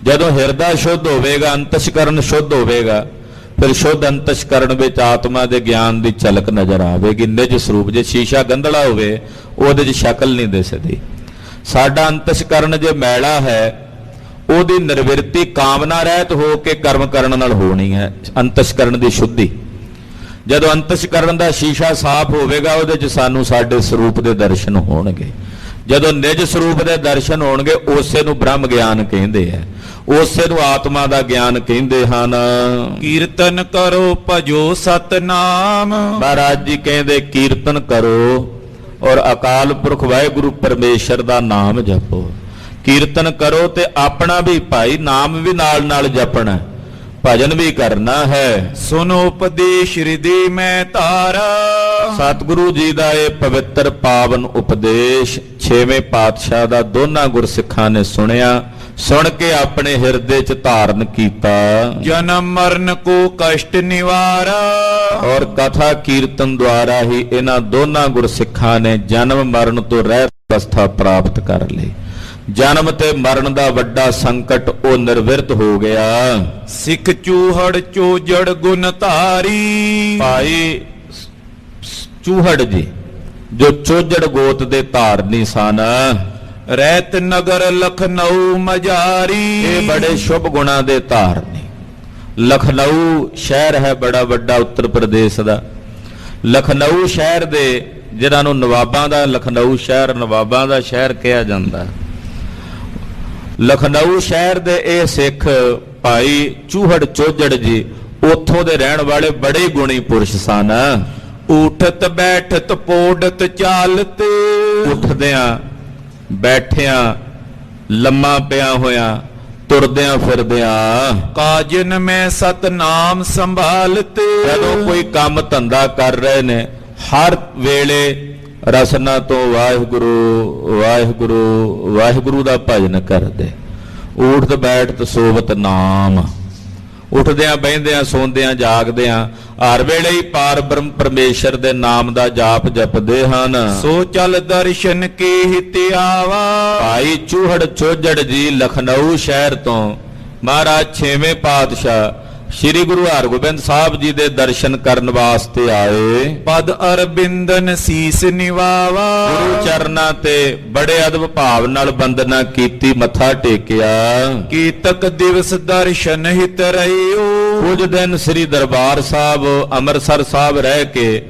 ਜਦੋਂ ਹਿਰਦਾ ਸ਼ੁੱਧ ਹੋਵੇਗਾ, ਅੰਤਸ਼ਕਰਨ ਸ਼ੁੱਧ ਹੋਵੇਗਾ, ਫਿਰ ਸ਼ੁੱਧ ਅੰਤਸ਼ਕਰਨ ਵਿੱਚ ਆਤਮਾ ਦੇ ਗਿਆਨ ਦੀ ਝਲਕ ਨਜ਼ਰ ਆਵੇਗੀ, ਨਿਜ ਸਰੂਪ। ਜੇ ਸ਼ੀਸ਼ਾ ਗੰਧਲਾ ਹੋਵੇ ਉਹਦੇ 'ਚ ਸ਼ਕਲ ਨਹੀਂ ਦਿਸਦੀ। ਸਾਡਾ ਅੰਤਸ਼ਕਰਨ ਜੇ ਮੈਲਾ ਹੈ, ਉਹਦੀ ਨਿਰਵਿਰਤੀ ਕਾਮਨਾ ਰਹਿਤ ਹੋ ਕੇ ਕਰਮ ਕਰਨ ਨਾਲ ਹੋਣੀ ਹੈ, ਅੰਤਸ਼ਕਰਨ ਦੀ ਸ਼ੁੱਧੀ। ਜਦੋਂ ਅੰਤਸ਼ਕਰਨ ਦਾ ਸ਼ੀਸ਼ਾ ਸਾਫ਼ ਹੋਵੇਗਾ, ਉਹਦੇ 'ਚ ਸਾਨੂੰ ਸਾਡੇ ਸਰੂਪ ਦੇ ਦਰਸ਼ਨ ਹੋਣਗੇ। ਜਦੋਂ ਨਿਜ ਸਰੂਪ ਦੇ ਦਰਸ਼ਨ ਹੋਣਗੇ, ਉਸੇ ਨੂੰ ਬ੍ਰਹਮ ਗਿਆਨ ਕਹਿੰਦੇ ਆ, ਉਸੇ ਨੂੰ ਆਤਮਾ ਦਾ ਗਿਆਨ ਕਹਿੰਦੇ ਹਨ। ਕੀਰਤਨ ਕਰੋ ਭਜੋ ਸਤਨਾਮ। ਮਹਾਰਾਜ ਜੀ ਕਹਿੰਦੇ ਕੀਰਤਨ ਕਰੋ ਔਰ ਅਕਾਲ ਪੁਰਖ ਵਾਹਿਗੁਰੂ ਪਰਮੇਸ਼ਰ ਦਾ ਨਾਮ ਜਪੋ। ਕੀਰਤਨ ਕਰੋ ਤੇ ਆਪਣਾ ਵੀ ਭਾਈ ਨਾਮ ਵੀ ਨਾਲ ਨਾਲ ਜਪਣਾ, ਭਜਨ ਵੀ ਕਰਨਾ ਹੈ। ਸੁਨੋ ਉਪਦੇਸ਼ ਹਿਰਦੇ ਮੈਂ ਧਾਰਾ। ਸਤਿਗੁਰੂ ਜੀ ਦਾ ਇਹ ਪਵਿੱਤਰ ਪਾਵਨ ਉਪਦੇਸ਼ ਛੇਵੇਂ ਪਾਤਸ਼ਾਹ ਦਾ ਦੋਨਾਂ ਗੁਰਸਿੱਖਾਂ ਨੇ ਸੁਣਿਆ, ਸੁਣ ਕੇ ਆਪਣੇ ਹਿਰਦੇ 'ਚ ਧਾਰਨ ਕੀਤਾ। ਜਨਮ ਮਰਨ ਕੋ ਕਸ਼ਟ ਨਿਵਾਰਾ। ਔਰ ਕਥਾ ਕੀਰਤਨ ਦੁਆਰਾ ਹੀ ਇਹਨਾਂ ਦੋਨਾਂ ਗੁਰਸਿੱਖਾਂ ਨੇ ਜਨਮ ਮਰਨ ਤੋਂ ਰਹਿਤ ਅਵਸਥਾ ਪ੍ਰਾਪਤ ਕਰ ਲਈ। ਜਨਮ ਤੇ ਮਰਨ ਦਾ ਵੱਡਾ ਸੰਕਟ ਉਹ ਨਿਰਵਿਰਤ ਹੋ ਗਿਆ। ਸਿੱਖ ਚੂਹੜ ਚੋਜੜ ਗੁਣ ਧਾਰੀ। ਭਾਈ ਚੂਹੜ ਜੀ ਜੋ ਚੋਜੜ ਗੋਤ ਦੇ ਧਾਰਨੀ ਸਨ, ਰਹਿਤ ਨਗਰ ਲਖਨਊ ਮਜਾਰੀ। ਇਹ ਬੜੇ ਸ਼ੁਭ ਗੁਣਾਂ ਦੇ ਧਾਰਨੀ। ਲਖਨਊ ਸ਼ਹਿਰ ਹੈ ਬੜਾ ਵੱਡਾ ਉੱਤਰ ਪ੍ਰਦੇਸ਼ ਦਾ। ਲਖਨਊ ਸ਼ਹਿਰ ਦੇ ਜਿਹਨਾਂ ਨੂੰ ਨਵਾਬਾਂ ਦਾ ਲਖਨਊ ਸ਼ਹਿਰ ਨਵਾਬਾਂ ਦਾ ਸ਼ਹਿਰ ਕਿਹਾ ਜਾਂਦਾ, ਲਖਨਊ ਸ਼ਹਿਰ ਦੇ ਇਹ ਸਿੱਖ ਭਾਈ ਚੂਹੜ ਚੋਜੜ ਜੀ ਉੱਥੋਂ ਦੇ ਰਹਿਣ ਵਾਲੇ ਬੜੇ ਗੁਣੀ ਪੁਰਸ਼ ਸਨ। ਉਠਤ ਬੈਠਤ ਪੋੜਤ ਚਾਲਤ। ਉੱਠਦਿਆਂ ਬੈਠਿਆਂ ਲੰਮਾ ਪਿਆ ਹੋਇਆਂ ਤੁਰਦਿਆਂ ਫਿਰਦਿਆਂ। ਕਾਜਨ ਮੈਂ ਸਤਨਾਮ ਸੰਭਾਲਤ। ਜਦੋਂ ਕੋਈ ਕੰਮ ਧੰਦਾ ਕਰ ਰਹੇ ਨੇ ਹਰ ਵੇਲੇ ਰਸਨਾ ਤੋਂ ਵਾਹਿਗੁਰੂ ਵਾਹਿਗੁਰੂ ਵਾਹਿਗੁਰੂ ਦਾ ਭਜਨ ਕਰਦੇ। ਊਠਤ ਬੈਠਤ ਸੋਵਤ ਨਾਮ। ਉੱਠਦਿਆਂ ਬਹਿੰਦਿਆਂ ਸੌਂਦਿਆਂ ਜਾਗਦਿਆਂ ਹਰ ਵੇਲੇ ਹੀ ਪਾਰ ਬ੍ਰਹਮ ਪਰਮੇਸ਼ਰ ਦੇ ਨਾਮ ਦਾ ਜਾਪ ਜਪਦੇ ਹਨ। ਸੋ ਚਲ ਦਰਸ਼ਨ ਕੇ ਹਿਤ ਆਵਾ। ਭਾਈ ਚੂਹੜ ਚੋਜੜ ਜੀ ਲਖਨਊ ਸ਼ਹਿਰ ਤੋਂ ਮਹਾਰਾਜ ਛੇਵੇਂ ਪਾਤਸ਼ਾਹ ਸ਼੍ਰੀ ਗੁਰੂ ਹਰਗੋਬਿੰਦ ਸਾਹਿਬ ਜੀ ਦੇ ਦਰਸ਼ਨ ਕਰਨ ਵਾਸਤੇ ਆਏ। ਪਦ ਅਰਬਿੰਦਨ ਸੀਸ ਨਿਵਾਵਾ। ਗੁਰੂ ਚਰਨਾਂ ਤੇ ਬੜੇ ਅਦਬ ਭਾਵ ਨਾਲ ਬੰਦਨਾ ਕੀਤੀ, ਮੱਥਾ ਟੇਕਿਆ। ਕੀਤਕ ਦਿਵਸ ਦਰਸ਼ਨ ਹਿਤ ਰਹਿਓ। ਕੁਝ ਦਿਨ ਸ੍ਰੀ ਦਰਬਾਰ ਸਾਹਿਬ ਅੰਮ੍ਰਿਤਸਰ ਸਾਹਿਬ ਰਹਿ ਕੇ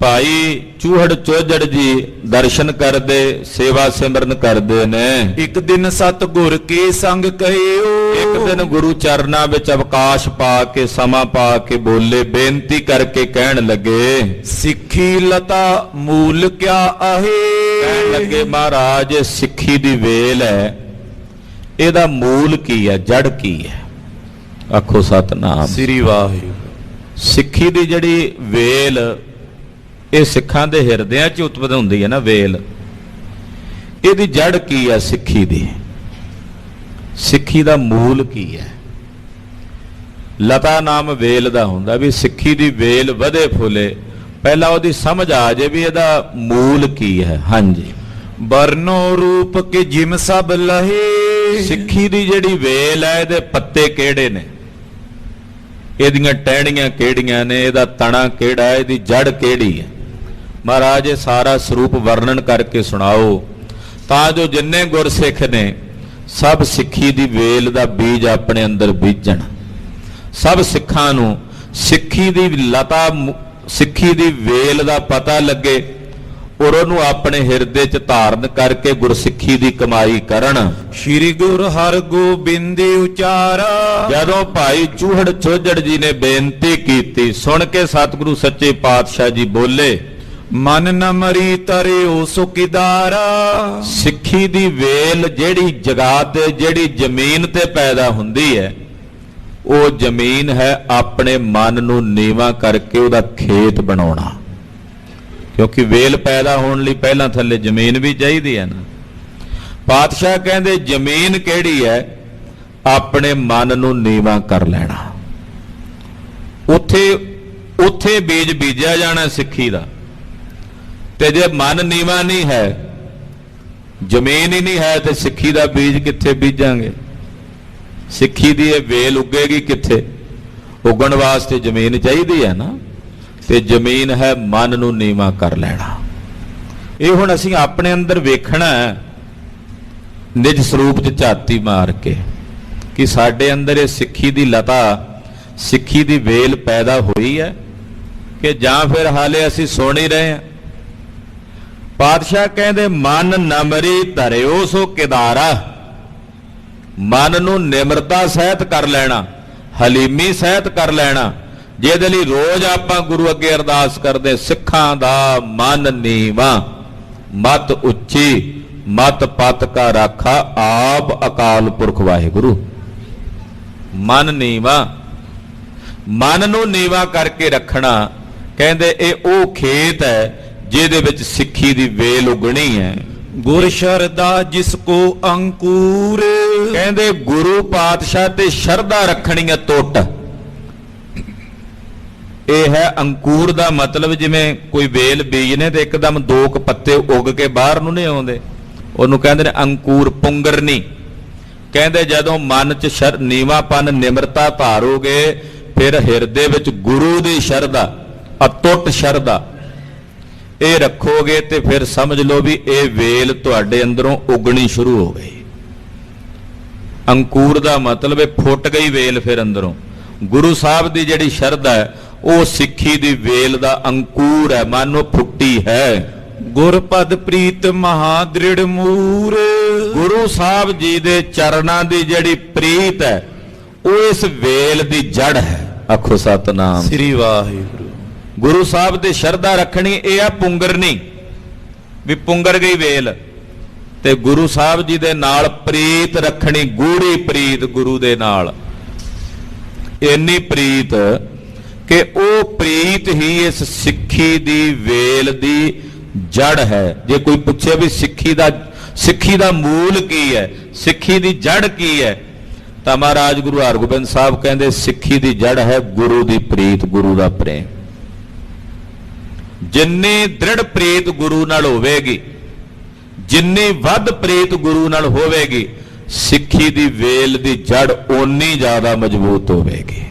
ਭਾਈ ਚੂਹੜ ਚੋਜੜ ਜੀ ਦਰਸ਼ਨ ਕਰਦੇ, ਸੇਵਾ ਸਿਮਰਨ ਕਰਦੇ ਨੇ। ਇੱਕ ਦਿਨ ਸਤਿਗੁਰ ਕੇ ਸੰਗ ਕਹਿਓ। ਇੱਕ ਦਿਨ ਗੁਰੂ ਚਰਨਾਂ ਵਿੱਚ ਅਵਕਾਸ਼ ਪਾ ਕੇ ਸਮਾਂ ਪਾ ਕੇ ਬੋਲੇ, ਬੇਨਤੀ ਕਰਕੇ ਕਹਿਣ ਲੱਗੇ, ਸਿੱਖੀ ਲਤਾ ਮੂਲ ਕਿਆ ਆਹੇ। ਕਹਿਣ ਲੱਗੇ ਮਹਾਰਾਜ ਸਿੱਖੀ ਦੀ ਵੇਲ ਹੈ, ਇਹਦਾ ਮੂਲ ਕੀ ਹੈ, ਜੜ ਕੀ ਹੈ? ਆਖੋ ਸਤਨਾਮ ਸ੍ਰੀ ਵਾਹਿਗੁਰੂ। ਸਿੱਖੀ ਦੀ ਜਿਹੜੀ ਵੇਲ ਇਹ ਸਿੱਖਾਂ ਦੇ ਹਿਰਦਿਆਂ 'ਚ ਉਤਪਤ ਹੁੰਦੀ ਹੈ ਨਾ ਵੇਲ, ਇਹਦੀ ਜੜ ਕੀ ਹੈ? ਸਿੱਖੀ ਦੀ, ਸਿੱਖੀ ਦਾ ਮੂਲ ਕੀ ਹੈ? ਲਤਾ ਨਾਮ ਵੇਲ ਦਾ ਹੁੰਦਾ ਵੀ ਸਿੱਖੀ ਦੀ ਵੇਲ ਵਧੇ ਫੁੱਲੇ, ਪਹਿਲਾਂ ਉਹਦੀ ਸਮਝ ਆ ਜੇ ਵੀ ਇਹਦਾ ਮੂਲ ਕੀ ਹੈ। ਹਾਂਜੀ, ਬਰਨੋ ਰੂਪ ਕੇ ਜਿਮ ਸਭ ਲਹੇ। ਸਿੱਖੀ ਦੀ ਜਿਹੜੀ ਵੇਲ ਹੈ ਇਹਦੇ ਪੱਤੇ ਕਿਹੜੇ ਨੇ, ਇਹਦੀਆਂ ਟਹਿਣੀਆਂ ਕਿਹੜੀਆਂ ਨੇ, ਇਹਦਾ ਤਣਾ ਕਿਹੜਾ ਹੈ, ਇਹਦੀ ਜੜ ਕਿਹੜੀ ਹੈ? ਮਹਾਰਾਜ ਇਹ ਸਾਰਾ ਸਰੂਪ ਵਰਣਨ ਕਰਕੇ ਸੁਣਾਓ ਤਾਂ ਜੋ ਜਿੰਨੇ ਗੁਰਸਿੱਖ ਨੇ ਸਭ ਸਿੱਖੀ ਦੀ ਵੇਲ ਦਾ ਬੀਜ ਆਪਣੇ ਅੰਦਰ ਬੀਜਣ। ਸਭ ਸਿੱਖਾਂ ਨੂੰ ਸਿੱਖੀ ਦੀ ਲਤਾ ਸਿੱਖੀ ਦੀ ਵੇਲ ਦਾ ਪਤਾ ਲੱਗੇ ਔਰ ਉਹਨੂੰ ਆਪਣੇ ਹਿਰਦੇ 'ਚ ਧਾਰਨ ਕਰਕੇ ਗੁਰਸਿੱਖੀ ਦੀ ਕਮਾਈ ਕਰਨ। ਸ਼੍ਰੀ ਗੁਰੂ ਹਰਗੋਬਿੰਦ ਉਚਾਰਾ। ਜਦੋਂ ਭਾਈ ਚੂਹੜ ਚੋਜੜ ਜੀ ਨੇ ਬੇਨਤੀ ਕੀਤੀ, ਸੁਣ ਕੇ ਸਤਿਗੁਰੂ ਸੱਚੇ ਪਾਤਸ਼ਾਹ ਜੀ ਬੋਲੇ, ਮਨ ਨ ਮਰੀ ਤਰਿਓ ਸੁਕਿਦਾਰਾ। ਸਿੱਖੀ ਦੀ ਵੇਲ ਜਿਹੜੀ ਜਗ੍ਹਾ ਤੇ ਜਿਹੜੀ ਜ਼ਮੀਨ ਤੇ ਪੈਦਾ ਹੁੰਦੀ ਹੈ, ਉਹ ਜ਼ਮੀਨ ਹੈ ਆਪਣੇ ਮਨ ਨੂੰ ਨੀਵਾਂ ਕਰਕੇ ਉਹਦਾ ਖੇਤ ਬਣਾਉਣਾ। ਕਿਉਂਕਿ ਵੇਲ ਪੈਦਾ ਹੋਣ ਲਈ ਪਹਿਲਾਂ ਥੱਲੇ ਜ਼ਮੀਨ ਵੀ ਚਾਹੀਦੀ ਹੈ ਨਾ। ਪਾਤਸ਼ਾਹ ਕਹਿੰਦੇ ਜ਼ਮੀਨ ਕਿਹੜੀ ਹੈ? ਆਪਣੇ ਮਨ ਨੂੰ ਨੀਵਾਂ ਕਰ ਲੈਣਾ। ਉੱਥੇ ਬੀਜ ਬੀਜਿਆ ਜਾਣਾ ਸਿੱਖੀ ਦਾ। ਤੇ ਜੇ ਮਨ ਨੀਵਾਂ ਨਹੀਂ ਹੈ, ਜ਼ਮੀਨ ਹੀ ਨਹੀਂ ਹੈ, ਤੇ ਸਿੱਖੀ ਦਾ ਬੀਜ ਕਿੱਥੇ ਬੀਜਾਂਗੇ? ਸਿੱਖੀ ਦੀ ਇਹ ਵੇਲ ਉੱਗੇਗੀ ਕਿੱਥੇ? ਉੱਗਣ ਵਾਸਤੇ ਜ਼ਮੀਨ ਚਾਹੀਦੀ ਹੈ ਨਾ। ਤੇ ਜ਼ਮੀਨ ਹੈ ਮਨ ਨੂੰ ਨੀਵਾਂ ਕਰ ਲੈਣਾ। ਇਹ ਹੁਣ ਅਸੀਂ ਆਪਣੇ ਅੰਦਰ ਵੇਖਣਾ ਨਿਜ ਸਰੂਪ 'ਚ ਝਾਤੀ ਮਾਰ ਕੇ ਕਿ ਸਾਡੇ ਅੰਦਰ ਇਹ ਸਿੱਖੀ ਦੀ ਲਤਾ, ਸਿੱਖੀ ਦੀ ਵੇਲ ਪੈਦਾ ਹੋਈ ਹੈ ਕਿ ਜਾਂ ਫਿਰ ਹਾਲੇ ਅਸੀਂ ਸੁਣ ਹੀ ਰਹੇ ਹਾਂ। ਪਾਤਸ਼ਾਹ ਕਹਿੰਦੇ ਮਨ ਨਮਰੀ ਧਰਿਓ ਸੋ ਕਿਦਾਰਾ। ਮਨ ਨੂੰ ਨਿਮਰਤਾ ਸਹਿਤ ਕਰ ਲੈਣਾ, ਹਲੀਮੀ ਸਹਿਤ ਕਰ ਲੈਣਾ, ਜਿਹਦੇ ਲਈ ਰੋਜ਼ ਆਪਾਂ ਗੁਰੂ ਅੱਗੇ ਅਰਦਾਸ ਕਰਦੇ, ਸਿੱਖਾਂ ਦਾ ਮਨ ਨੀਵਾਂ, ਮਤ ਉੱਚੀ, ਮਤ ਪਤ ਕਾ ਰਾਖਾ ਆਪ ਅਕਾਲ ਪੁਰਖ ਵਾਹਿਗੁਰੂ। ਮਨ ਨੀਵਾ, ਮਨ ਨੂੰ ਨੀਵਾ ਕਰਕੇ ਰੱਖਣਾ, ਕਹਿੰਦੇ ਇਹ ਉਹ ਖੇਤ ਹੈ ਜਿਹਦੇ ਵਿੱਚ ਸਿੱਖੀ ਦੀ ਵੇਲ ਉਗਣੀ ਹੈ। ਗੁਰ ਸ਼ਰਦਾ ਜਿਸ ਕੋ ਅੰਕੂਰ, ਕਹਿੰਦੇ ਗੁਰੂ ਪਾਤਸ਼ਾਹ ਤੇ ਸ਼ਰਧਾ ਰੱਖਣੀ ਹੈ ਟੁੱਟ। ਇਹ ਹੈ ਅੰਕੂਰ ਦਾ ਮਤਲਬ, ਜਿਵੇਂ ਕੋਈ ਵੇਲ ਬੀਜਨੇ ਤੇ ਇੱਕਦਮ ਦੋ ਕੁ ਪੱਤੇ ਉੱਗ ਕੇ ਬਾਹਰ ਨੂੰ ਨਹੀਂ ਆਉਂਦੇ, ਉਹਨੂੰ ਕਹਿੰਦੇ ਨੇ ਅੰਕੂਰ, ਪੁੰਗਰਨੀ। ਕਹਿੰਦੇ ਜਦੋਂ ਮਨ 'ਚ ਨੀਵਾਪਨ ਨਿਮਰਤਾ ਧਾਰੋਗੇ, ਫਿਰ ਹਿਰਦੇ ਵਿੱਚ ਗੁਰੂ ਦੀ ਸ਼ਰਧਾ, ਅਟੁੱਟ ਸ਼ਰਧਾ ਇਹ ਰੱਖੋਗੇ, ਤੇ ਫਿਰ ਸਮਝ ਲਓ ਵੀ ਇਹ ਵੇਲ ਤੁਹਾਡੇ ਅੰਦਰੋਂ ਉਗਣੀ ਸ਼ੁਰੂ ਹੋ ਗਈ। ਅੰਕੂਰ ਦਾ ਮਤਲਬ ਹੈ ਫੁੱਟ ਗਈ ਵੇਲ। ਫਿਰ ਅੰਦਰੋਂ ਗੁਰੂ ਸਾਹਿਬ ਦੀ ਜਿਹੜੀ ਸ਼ਰਧਾ ਹੈ ਉਹ ਸਿੱਖੀ ਦੀ ਵੇਲ ਦਾ ਅੰਕੂਰ ਹੈ, ਮਨ ਨੂੰ ਫੁੱਟੀ ਹੈ। ਗੁਰ ਪਦ ਪ੍ਰੀਤ ਮਹਾ ਦ੍ਰਿੜ ਮੂਰ, ਗੁਰੂ ਸਾਹਿਬ ਜੀ ਦੇ ਚਰਨਾਂ ਦੀ ਜਿਹੜੀ ਪ੍ਰੀਤ ਹੈ ਉਹ ਇਸ ਵੇਲ ਦੀ ਜੜ ਹੈ। ਆਖੋ ਸਤਨਾਮ ਸ੍ਰੀ ਵਾਹਿਗੁਰੂ। ਗੁਰੂ ਸਾਹਿਬ ਦੀ ਸ਼ਰਧਾ ਰੱਖਣੀ, ਇਹ ਆ ਪੁੰਗਰਨੀ, ਵੀ ਪੁੰਗਰ ਗਈ ਵੇਲ। ਤੇ ਗੁਰੂ ਸਾਹਿਬ ਜੀ ਦੇ ਨਾਲ ਪ੍ਰੀਤ ਰੱਖਣੀ, ਗੂੜੀ ਪ੍ਰੀਤ ਗੁਰੂ ਦੇ ਨਾਲ, ਇੰਨੀ ਪ੍ਰੀਤ ਕਿ ਉਹ ਪ੍ਰੀਤ ਹੀ ਇਸ ਸਿੱਖੀ ਦੀ ਵੇਲ ਦੀ ਜੜ ਹੈ। ਜੇ ਕੋਈ ਪੁੱਛੇ ਵੀ ਸਿੱਖੀ ਦਾ ਮੂਲ ਕੀ ਹੈ, ਸਿੱਖੀ ਦੀ ਜੜ ਕੀ ਹੈ, ਤਾਂ ਮਹਾਰਾਜ ਗੁਰੂ ਹਰਗੋਬਿੰਦ ਸਾਹਿਬ ਕਹਿੰਦੇ ਸਿੱਖੀ ਦੀ ਜੜ ਹੈ ਗੁਰੂ ਦੀ ਪ੍ਰੀਤ, ਗੁਰੂ ਦਾ ਪ੍ਰੇਮ। ਜਿੰਨੀ ਦ੍ਰਿੜ ਪ੍ਰੀਤ ਗੁਰੂ ਨਾਲ ਹੋਵੇਗੀ, ਜਿੰਨੀ ਵੱਧ ਪ੍ਰੀਤ ਗੁਰੂ ਨਾਲ ਹੋਵੇਗੀ, ਸਿੱਖੀ ਦੀ ਵੇਲ ਦੀ ਜੜ ਓਨੀ ਜ਼ਿਆਦਾ ਮਜ਼ਬੂਤ ਹੋਵੇਗੀ,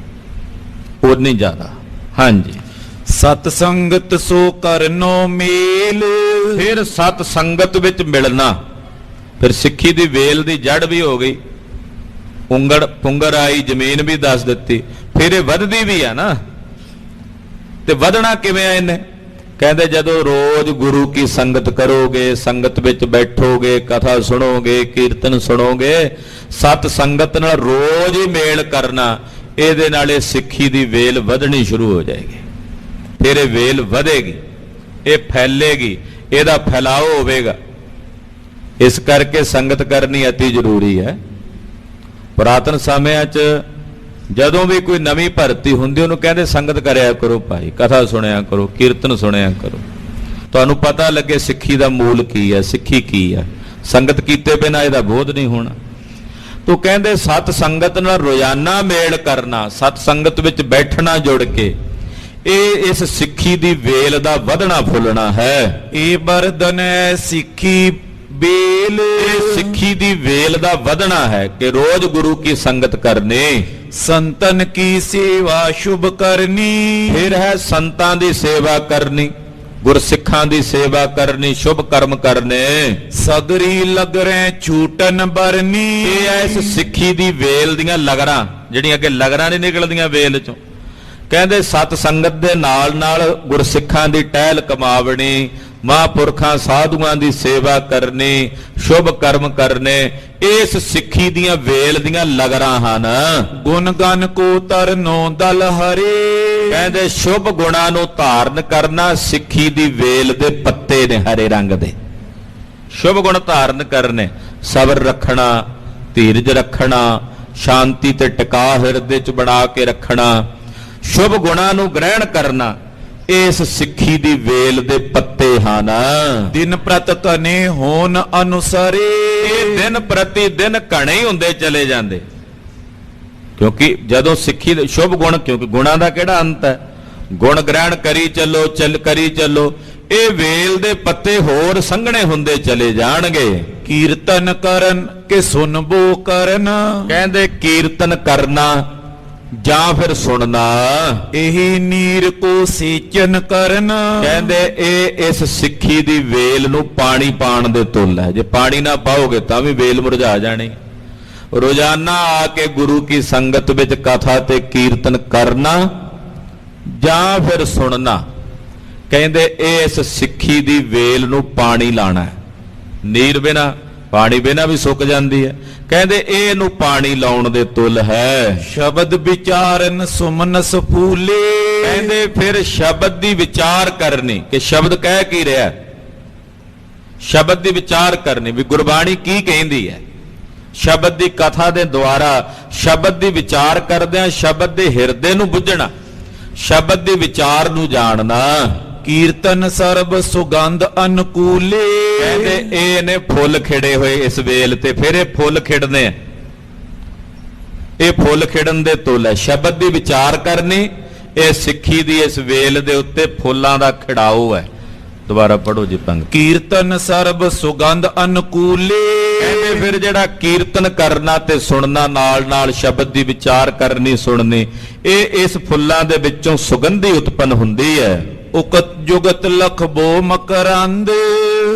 ਓਨੀ ਜ਼ਿਆਦਾ। ਹਾਂਜੀ। ਸਤ ਸੰਗਤ ਸੋ ਕਰਨੋ ਮੇਲ, ਫਿਰ ਸਤ ਸੰਗਤ ਵਿੱਚ ਮਿਲਣਾ, ਫਿਰ ਸਿੱਖੀ ਦੀ ਵੇਲ ਦੀ ਜੜ ਵੀ ਹੋ ਗਈ, ਪੁੰਗਰ ਆਈ, ਜ਼ਮੀਨ ਵੀ ਦੱਸ ਦਿੱਤੀ, ਫਿਰ ਇਹ ਵੱਧਦੀ ਵੀ ਆ ਨਾ। ਤੇ ਵਧਣਾ ਕਿਵੇਂ ਆ ਇਹਨੇ? ਕਹਿੰਦੇ ਜਦੋਂ ਰੋਜ਼ ਗੁਰੂ ਕੀ ਸੰਗਤ ਕਰੋਗੇ, ਸੰਗਤ ਵਿੱਚ ਬੈਠੋਗੇ, ਕਥਾ ਸੁਣੋਗੇ, ਕੀਰਤਨ ਸੁਣੋਗੇ, ਸਤ ਸੰਗਤ ਨਾਲ ਰੋਜ਼ ਹੀ ਮੇਲ ਕਰਨਾ, ਇਹਦੇ ਨਾਲ ਇਹ ਸਿੱਖੀ ਦੀ ਵੇਲ ਵਧਣੀ ਸ਼ੁਰੂ ਹੋ ਜਾਏਗੀ। ਫਿਰ ਇਹ ਵੇਲ ਵਧੇਗੀ, ਇਹ ਫੈਲੇਗੀ, ਇਹਦਾ ਫੈਲਾਓ ਹੋਵੇਗਾ। ਇਸ ਕਰਕੇ ਸੰਗਤ ਕਰਨੀ ਅਤੀ ਜ਼ਰੂਰੀ ਹੈ। ਪੁਰਾਤਨ ਸਮਿਆਂ 'ਚ ਜਦੋਂ ਵੀ ਕੋਈ ਨਵੀਂ ਭਰਤੀ ਹੁੰਦੀ, ਉਹਨੂੰ ਕਹਿੰਦੇ ਸੰਗਤ ਕਰਿਆ ਕਰੋ ਭਾਈ, ਕਥਾ ਸੁਣਿਆ ਕਰੋ, ਕੀਰਤਨ ਸੁਣਿਆ ਕਰੋ, ਤੁਹਾਨੂੰ ਪਤਾ ਲੱਗੇ ਸਿੱਖੀ ਦਾ ਮੂਲ ਕੀ ਹੈ, ਸਿੱਖੀ ਕੀ ਹੈ। ਸੰਗਤ ਕੀਤੇ ਬਿਨਾਂ ਇਹਦਾ ਬੋਧ ਨਹੀਂ ਹੋਣਾ। ਤੋ ਕਹਿੰਦੇ ਸਤ ਸੰਗਤ ਨਾਲ ਰੋਜ਼ਾਨਾ ਮੇਲ ਕਰਨਾ, ਸਤ ਸੰਗਤ ਵਿੱਚ ਬੈਠਣਾ ਜੁੜ ਕੇ, ਇਹ ਇਸ ਸਿੱਖੀ ਦੀ ਵੇਲ ਦਾ ਵਧਣਾ ਫੁੱਲਣਾ ਹੈ। ਇਹ ਬਰਦਨ ਹੈ ਸਿੱਖੀ ਬੇਲ, ਇਹ ਸਿੱਖੀ ਦੀ ਵੇਲ ਦਾ ਵਧਣਾ ਹੈ ਕਿ ਰੋਜ਼ ਗੁਰੂ ਕੀ ਸੰਗਤ ਕਰਨੀ, ਸੰਤਨ ਕੀ ਸੇਵਾ ਸ਼ੁਭ ਕਰਨੀ। ਫਿਰ ਹੈ ਸੰਤਾਂ ਦੀ ਸੇਵਾ ਕਰਨੀ, ਗੁਰਸਿੱਖਾਂ ਦੀ ਸੇਵਾ ਕਰਨੀ, ਸ਼ੁਭ ਕਰਮ ਕਰਨੇ। ਸਗਰੀ ਲਗਰੇ ਛੂਟਨ ਬਰਨੀ, ਇਹ ਹੈ ਇਸ ਸਿੱਖੀ ਦੀ ਵੇਲ ਦੀਆਂ ਲਗਰਾਂ, ਜਿਹੜੀਆਂ ਅੱਗੇ ਲਗਰਾਂ ਨਹੀਂ ਨਿਕਲਦੀਆਂ ਵੇਲ ਚੋਂ। ਕਹਿੰਦੇ ਸਤ ਸੰਗਤ ਦੇ ਨਾਲ ਨਾਲ ਗੁਰਸਿੱਖਾਂ ਦੀ ਟਹਿਲ ਕਮਾਵਣੀ, ਮਹਾਂਪੁਰਖਾਂ ਸਾਧੂਆਂ ਦੀ ਸੇਵਾ ਕਰਨੀ, ਸ਼ੁਭ ਕਰਮ ਕਰਨੇ, ਇਸ ਸਿੱਖੀ ਦੀਆਂ ਵੇਲ ਦੀਆਂ ਲਗਰਾਂ ਹਨ। ਗੁਣ ਗਨ ਕੋ ਤਰਨੋ ਦਲ ਹਰੇ, ਕਹਿੰਦੇ ਸ਼ੁਭ ਗੁਣਾਂ ਨੂੰ ਧਾਰਨ ਕਰਨਾ ਸਿੱਖੀ ਦੀ ਵੇਲ ਦੇ ਪੱਤੇ ਨੇ, ਹਰੇ ਰੰਗ ਦੇ। ਸ਼ੁਭ ਗੁਣ ਧਾਰਨ ਕਰਨੇ, ਸਬਰ ਰੱਖਣਾ, ਧੀਰਜ ਰੱਖਣਾ, ਸ਼ਾਂਤੀ ਤੇ ਟਿਕਾ ਹਿਰਦੇ 'ਚ ਬਣਾ ਕੇ ਰੱਖਣਾ, ਸ਼ੁਭ ਗੁਣਾਂ ਨੂੰ ਗ੍ਰਹਿਣ ਕਰਨਾ, ਇਸ ਸਿੱਖੀ ਦੀ ਵੇਲ ਦੇ ਪੱਤੇ ਹਨ। ਦਿਨ ਪ੍ਰਤ ਘਨੇ ਹੋਣ ਅਨੁਸਾਰੇ, ਇਹ ਦਿਨ ਪ੍ਰਤੀ ਦਿਨ ਘਣੇ ਹੀ ਹੁੰਦੇ ਚਲੇ ਜਾਂਦੇ, ਕਿਉਂਕਿ ਜਦੋਂ ਸਿੱਖੀ ਦੇ ਸ਼ੁਭ ਗੁਣ, ਕਿਉਂਕਿ ਗੁਣਾਂ ਦਾ ਕਿਹੜਾ ਅੰਤ ਹੈ, ਗੁਣ ਗ੍ਰਹਿਣ ਕਰੀ ਚੱਲੋ, ਕਰੀ ਚੱਲੋ, ਇਹ ਵੇਲ ਦੇ ਪੱਤੇ ਹੋਰ ਸੰਘਣੇ ਹੁੰਦੇ ਚਲੇ ਜਾਣਗੇ। ਕੀਰਤਨ ਕਰਨ ਕਿ ਸੁਨਬੋ ਕਰਨ, ਕਹਿੰਦੇ ਕੀਰਤਨ ਕਰਨਾ ਜਾਂ ਫਿਰ ਸੁਣਨਾ, ਇਹੀ ਨੀਰ ਕੋ ਸੇਚਨ ਕਰਨ। ਕਹਿੰਦੇ ਇਹ ਇਸ ਸਿੱਖੀ ਦੀ ਵੇਲ ਨੂੰ ਪਾਣੀ ਪਾਣ ਦੇ ਤੁੱਲ ਹੈ। ਜੇ ਪਾਣੀ ਨਾ ਪਾਓਗੇ ਤਾਂ ਵੀ ਵੇਲ ਮੁਰਝਾ ਜਾਣੀ। ਰੋਜ਼ਾਨਾ ਆ ਕੇ ਗੁਰੂ ਕੀ ਸੰਗਤ ਵਿੱਚ ਕਥਾ ਤੇ ਕੀਰਤਨ ਕਰਨਾ ਜਾਂ ਫਿਰ ਸੁਣਨਾ, ਕਹਿੰਦੇ ਇਸ ਸਿੱਖੀ ਦੀ ਵੇਲ ਨੂੰ ਪਾਣੀ ਲਾਣਾ ਹੈ। ਨੀਰ ਬਿਨਾ, ਪਾਣੀ ਬਿਨਾ ਵੀ ਸੁੱਕ ਜਾਂਦੀ ਹੈ। ਕਹਿੰਦੇ ਇਹਨੂੰ ਪਾਣੀ ਲਾਉਣ ਦੇ ਤੁੱਲ ਹੈ। ਸ਼ਬਦ ਵਿਚਾਰਨ ਸੁਮਨਸ ਫੂਲੇ, ਕਹਿੰਦੇ ਫਿਰ ਸ਼ਬਦ ਦੀ ਵਿਚਾਰ ਕਰਨੀ ਕਿ ਸ਼ਬਦ ਕਹਿ ਕੀ ਰਿਹਾ, ਸ਼ਬਦ ਦੀ ਵਿਚਾਰ ਕਰਨੀ ਵੀ ਗੁਰਬਾਣੀ ਕੀ ਕਹਿੰਦੀ ਹੈ। ਸ਼ਬਦ ਦੀ ਕਥਾ ਦੇ ਦੁਆਰਾ ਸ਼ਬਦ ਦੀ ਵਿਚਾਰ ਕਰਦਿਆਂ ਸ਼ਬਦ ਦੇ ਹਿਰਦੇ ਨੂੰ ਬੁੱਝਣਾ, ਸ਼ਬਦ ਦੇ ਵਿਚਾਰ ਨੂੰ ਜਾਣਨਾ। ਕੀਰਤਨ ਸਰਬ ਸੁਗੰਧ ਅਨਕੂਲੇ। ਕਹਿੰਦੇ ਇਹ ਨੇ ਫੁੱਲ ਖਿੜੇ ਹੋਏ ਇਸ ਵੇਲ ਤੇ। ਫਿਰ ਇਹ ਫੁੱਲ ਖਿੜਨੇ ਆ, ਇਹ ਫੁੱਲ ਖਿੜਨ ਦੇ ਤੁਲ ਹੈ। ਸ਼ਬਦ ਦੀ ਵਿਚਾਰ ਕਰਨੀ ਇਹ ਸਿੱਖੀ ਦੀ ਇਸ ਵੇਲ ਦੇ ਉੱਤੇ ਫੁੱਲਾਂ ਦਾ ਖਿੜਾਓ ਹੈ। ਦੁਬਾਰਾ ਪੜੋ ਜੀ ਪੰਗ। ਕੀਰਤਨ ਸਰਬ ਸੁਗੰਧ ਅਨਕੂਲੇ। ਕਹਿੰਦੇ ਫਿਰ ਜਿਹੜਾ ਕੀਰਤਨ ਕਰਨਾ ਤੇ ਸੁਣਨਾ, ਨਾਲ ਨਾਲ ਸ਼ਬਦ ਦੀ ਵਿਚਾਰ ਕਰਨੀ ਸੁਣਨੀ, ਇਹ ਇਸ ਫੁੱਲਾਂ ਦੇ ਵਿੱਚੋਂ ਸੁਗੰਧੀ ਉਤਪੰਨ ਹੁੰਦੀ ਹੈ। ਉਕਤ ਜੁਗਤ ਲਖਬੋ ਮਕਰੰਦ।